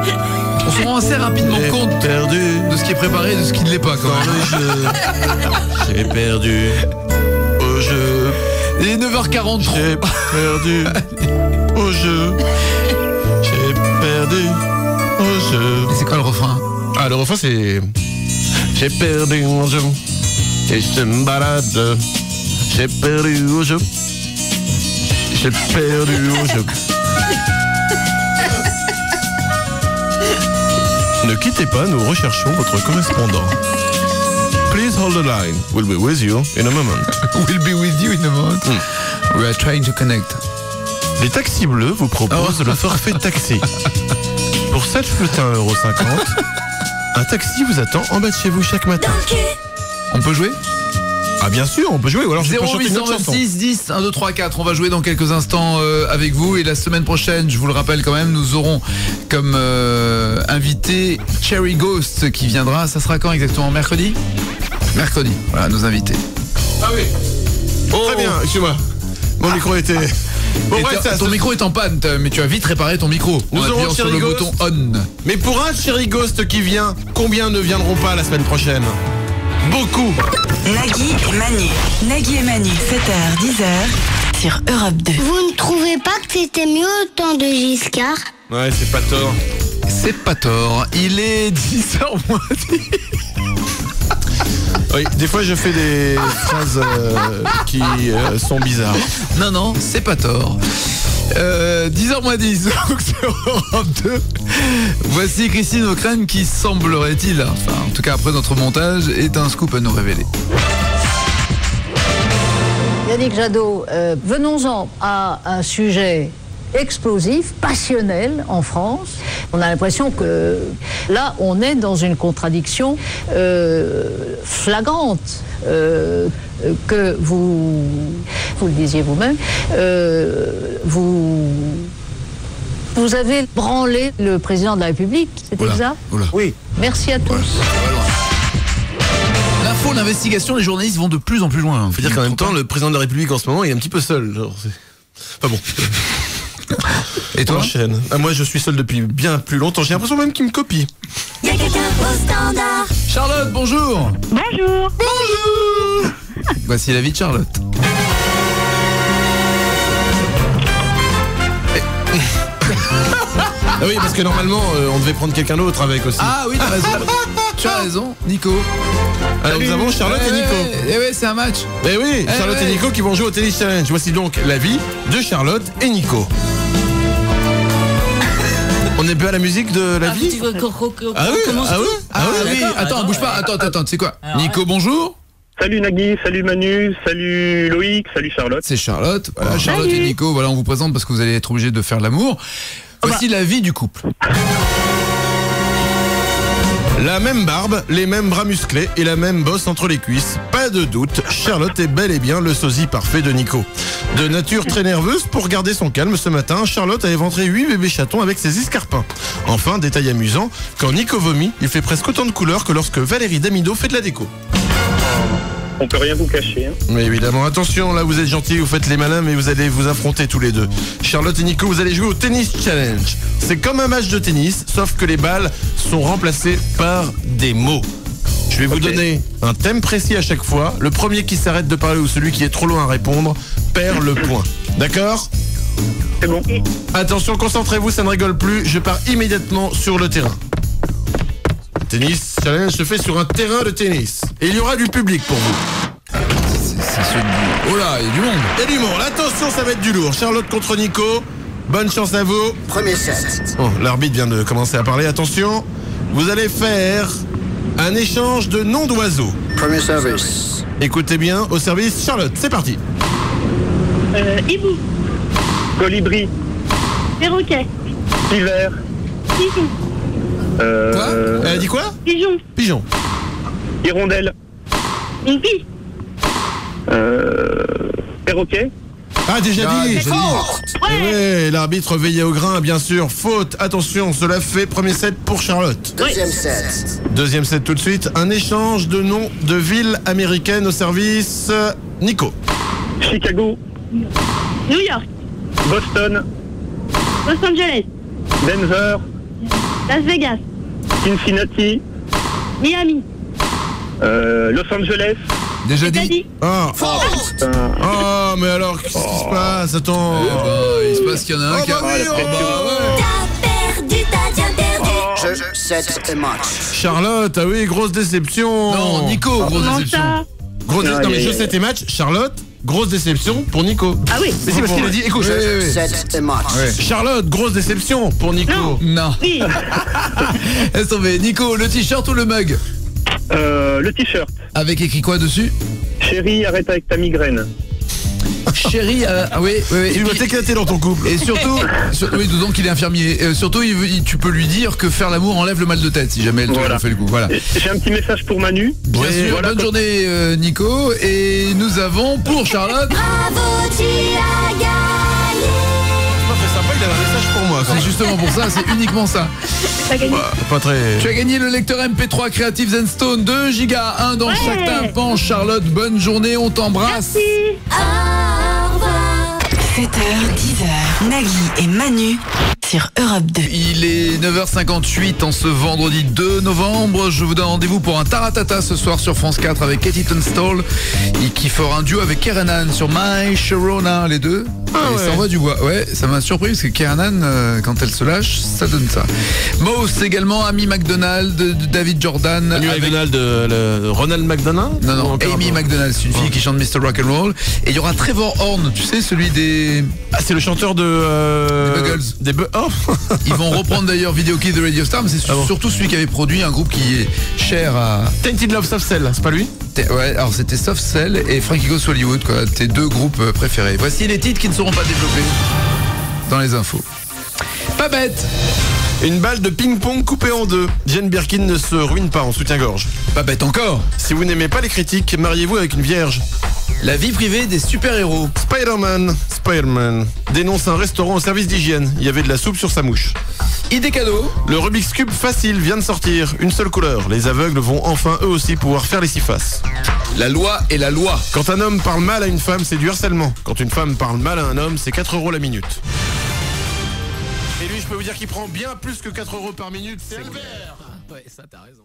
On se rend assez rapidement compte de ce qui est préparé et de ce qui ne l'est pas quand même. J'ai perdu au jeu. Il est 9h43. J'ai perdu au jeu. J'ai perdu au jeu. Et c'est quoi le refrain? Ah, le refrain c'est... J'ai perdu au jeu. Et je me balade. J'ai perdu au jeu. J'ai perdu au jeu. Ne quittez pas, nous recherchons votre correspondant. Please hold the line. We'll be with you in a moment. We'll be with you in a moment. We are trying to connect. Les taxis bleus vous proposent le forfait taxi. Pour 7,50 €, un taxi vous attend en bas de chez vous chaque matin. On peut jouer? Ah bien sûr, on peut jouer, ou alors je peux chanter une autre chanson. 0826 10 1 2 3 4. On va jouer dans quelques instants avec vous. Et la semaine prochaine, je vous le rappelle quand même, nous aurons comme invité Cherry Ghost qui viendra. Ça sera quand exactement? Mercredi? Mercredi, voilà nos invités. Ah oui. Très bien, excuse-moi. Mon micro était... Bon, bref, ton micro est en panne, mais tu as vite réparé ton micro. Nous aurons sur le bouton on. Mais pour un Cherry Ghost qui vient, combien ne viendront pas la semaine prochaine? Beaucoup. Nagui et Manu. Nagui et Manu, 7h, 10h sur Europe 2. Vous ne trouvez pas que c'était mieux au temps de Giscard? Ouais, c'est pas tort. C'est pas tort. Il est 10h moins 10. Oui, des fois je fais des phrases qui sont bizarres. Non, c'est pas tort. 10h moins 10, donc c'est Europe 2. Voici Christine O'Crane qui semblerait-il, enfin en tout cas après notre montage, est un scoop à nous révéler. Yannick Jadot, venons-en à un sujet explosif, passionnel en France. On a l'impression que là, on est dans une contradiction flagrante. Que vous le disiez vous-même, vous avez branlé le président de la République, c'était ça? Oui. Merci à tous. L'info, l'investigation, les journalistes vont de plus en plus loin. Faut dire qu'en même temps, le président de la République en ce moment, il est un petit peu seul. Genre, enfin bon. Et toi? Enchaîne. Moi, je suis seul depuis bien plus longtemps. J'ai l'impression même qu'il me copie. Il y a quelqu'un au standard. Charlotte, bonjour. Bonjour. Bonjour. Voici la vie de Charlotte. Ah oui, parce que normalement, on devait prendre quelqu'un d'autre avec aussi. Ah oui, t'as raison. Tu as raison, Nico. Alors nous avons Charlotte et Nico. Eh oui, c'est un match. Eh oui, Charlotte et Nico qui vont jouer au Tennis Challenge. Voici donc la vie de Charlotte et Nico. On est bien à la musique de la vie. Ah oui, attends, bouge pas. Attends, tu sais quoi? Nico, bonjour. Salut Nagui, salut Manu, salut Loïc, salut Charlotte. C'est Charlotte. Voilà, Charlotte et Nico, voilà, on vous présente parce que vous allez être obligés de faire l'amour. Voici la vie du couple. La même barbe, les mêmes bras musclés et la même bosse entre les cuisses. Pas de doute, Charlotte est bel et bien le sosie parfait de Nico. De nature très nerveuse, pour garder son calme ce matin, Charlotte a éventré 8 bébés chatons avec ses escarpins. Enfin, détail amusant, quand Nico vomit, il fait presque autant de couleurs que lorsque Valérie Damido fait de la déco. On peut rien vous cacher. Hein. Mais évidemment, attention, là vous êtes gentils, vous faites les malins, mais vous allez vous affronter tous les deux. Charlotte et Nico, vous allez jouer au Tennis Challenge. C'est comme un match de tennis, sauf que les balles sont remplacées par des mots. Je vais vous donner un thème précis à chaque fois. Le premier qui s'arrête de parler ou celui qui est trop loin à répondre perd le point. D'accord ? C'est bon. Attention, concentrez-vous, ça ne rigole plus. Je pars immédiatement sur le terrain. Tennis Challenge se fait sur un terrain de tennis. Et il y aura du public pour vous. Oh là, il y a du monde. Il y a du monde. Attention, ça va être du lourd. Charlotte contre Nico. Bonne chance à vous. Premier set. Oh, l'arbitre vient de commencer à parler. Attention, vous allez faire un échange de noms d'oiseaux. Premier service. Écoutez bien, au service Charlotte. C'est parti. Hibou. Colibri. Perroquet. Hiver. Pigeon. Quoi ? Elle a dit quoi ? Pigeon. Pigeon. Hirondelle. Une pie. Perroquet. Ah, déjà dit. Ouais, l'arbitre veillait au grain, bien sûr. Faute. Attention, cela fait premier set pour Charlotte. Deuxième set. Deuxième set tout de suite. Un échange de noms de villes américaines au service Nico. Chicago. New York. Boston. Los Angeles. Denver. Las Vegas. Cincinnati. Miami. Los Angeles. Déjà dit. Ah. Oh, mais alors, qu'est-ce qui se passe? Attends. Il se passe qu'il y en a un qui a... T'as perdu, t'as bien perdu. Je set et match. Charlotte, ah oui, grosse déception. Non, Nico, grosse déception. Non, mais je sais tes matchs. Charlotte, grosse déception pour Nico. Ah oui. Mais c'est parce qu'il a dit, écoute. Set et match. Charlotte, grosse déception pour Nico. Non. Oui. Laisse tomber. Nico, le t-shirt ou le mug? Le t-shirt. Avec écrit quoi dessus? Chérie, arrête avec ta migraine. Chérie, oui. Tu dois t'éclater dans ton couple. Et surtout, oui, d'autant qu'il est infirmier. Surtout, tu peux lui dire que faire l'amour enlève le mal de tête si jamais elle te fait le coup. Voilà. J'ai un petit message pour Manu. Bien sûr. Voilà, bonne journée, Nico. Et nous avons pour Charlotte. Bravo, tu as gagné. C'est sympa, il a un message pour moi. C'est justement pour ça, c'est uniquement ça. Pas très. Tu as gagné le lecteur MP3 Creative Zenstone 2 Go, 1 dans chaque tympan. Charlotte, bonne journée, on t'embrasse. Merci. Au revoir. 7h, 10h, Nagui et Manu sur Europe 2. Il est 9h58 en ce vendredi 2 novembre. Je vous donne rendez-vous pour un taratata ce soir sur France 4 avec Katie Tunstall qui fera un duo avec Kerenan sur My Sharona, les deux. Et ça envoie du bois. Ouais, ça m'a surpris parce que Kerenan, quand elle se lâche, ça donne ça. Mouse également, Amy McDonald, David Jordan. Amy McDonald, Ronald McDonald? Non, Amy McDonald, c'est une fille qui chante Mr. Rock'n'Roll. Et il y aura Trevor Horn, tu sais, celui des... Ah, c'est le chanteur des Buggles. Oh. Ils vont reprendre d'ailleurs Video Kid de Radio Star, mais c'est surtout celui qui avait produit un groupe qui est cher à... Tainted Love Soft Cell, c'est pas lui? Ouais, alors c'était Soft Cell et Frankie Goes to Hollywood, quoi, tes deux groupes préférés. Voici les titres qui ne seront pas développés dans les infos. Pas bête. Une balle de ping-pong coupée en deux. Jane Birkin ne se ruine pas en soutien-gorge. Pas bête encore. Si vous n'aimez pas les critiques, mariez-vous avec une vierge. La vie privée des super-héros. Spider-Man dénonce un restaurant au service d'hygiène. Il y avait de la soupe sur sa mouche. Idée cadeau. Le Rubik's Cube facile vient de sortir. Une seule couleur. Les aveugles vont enfin eux aussi pouvoir faire les 6 faces. La loi est la loi. Quand un homme parle mal à une femme, c'est du harcèlement. Quand une femme parle mal à un homme, c'est 4 € la minute. Et lui, je peux vous dire qu'il prend bien plus que 4 € par minute. C'est Albert. Ouais, ça t'as raison.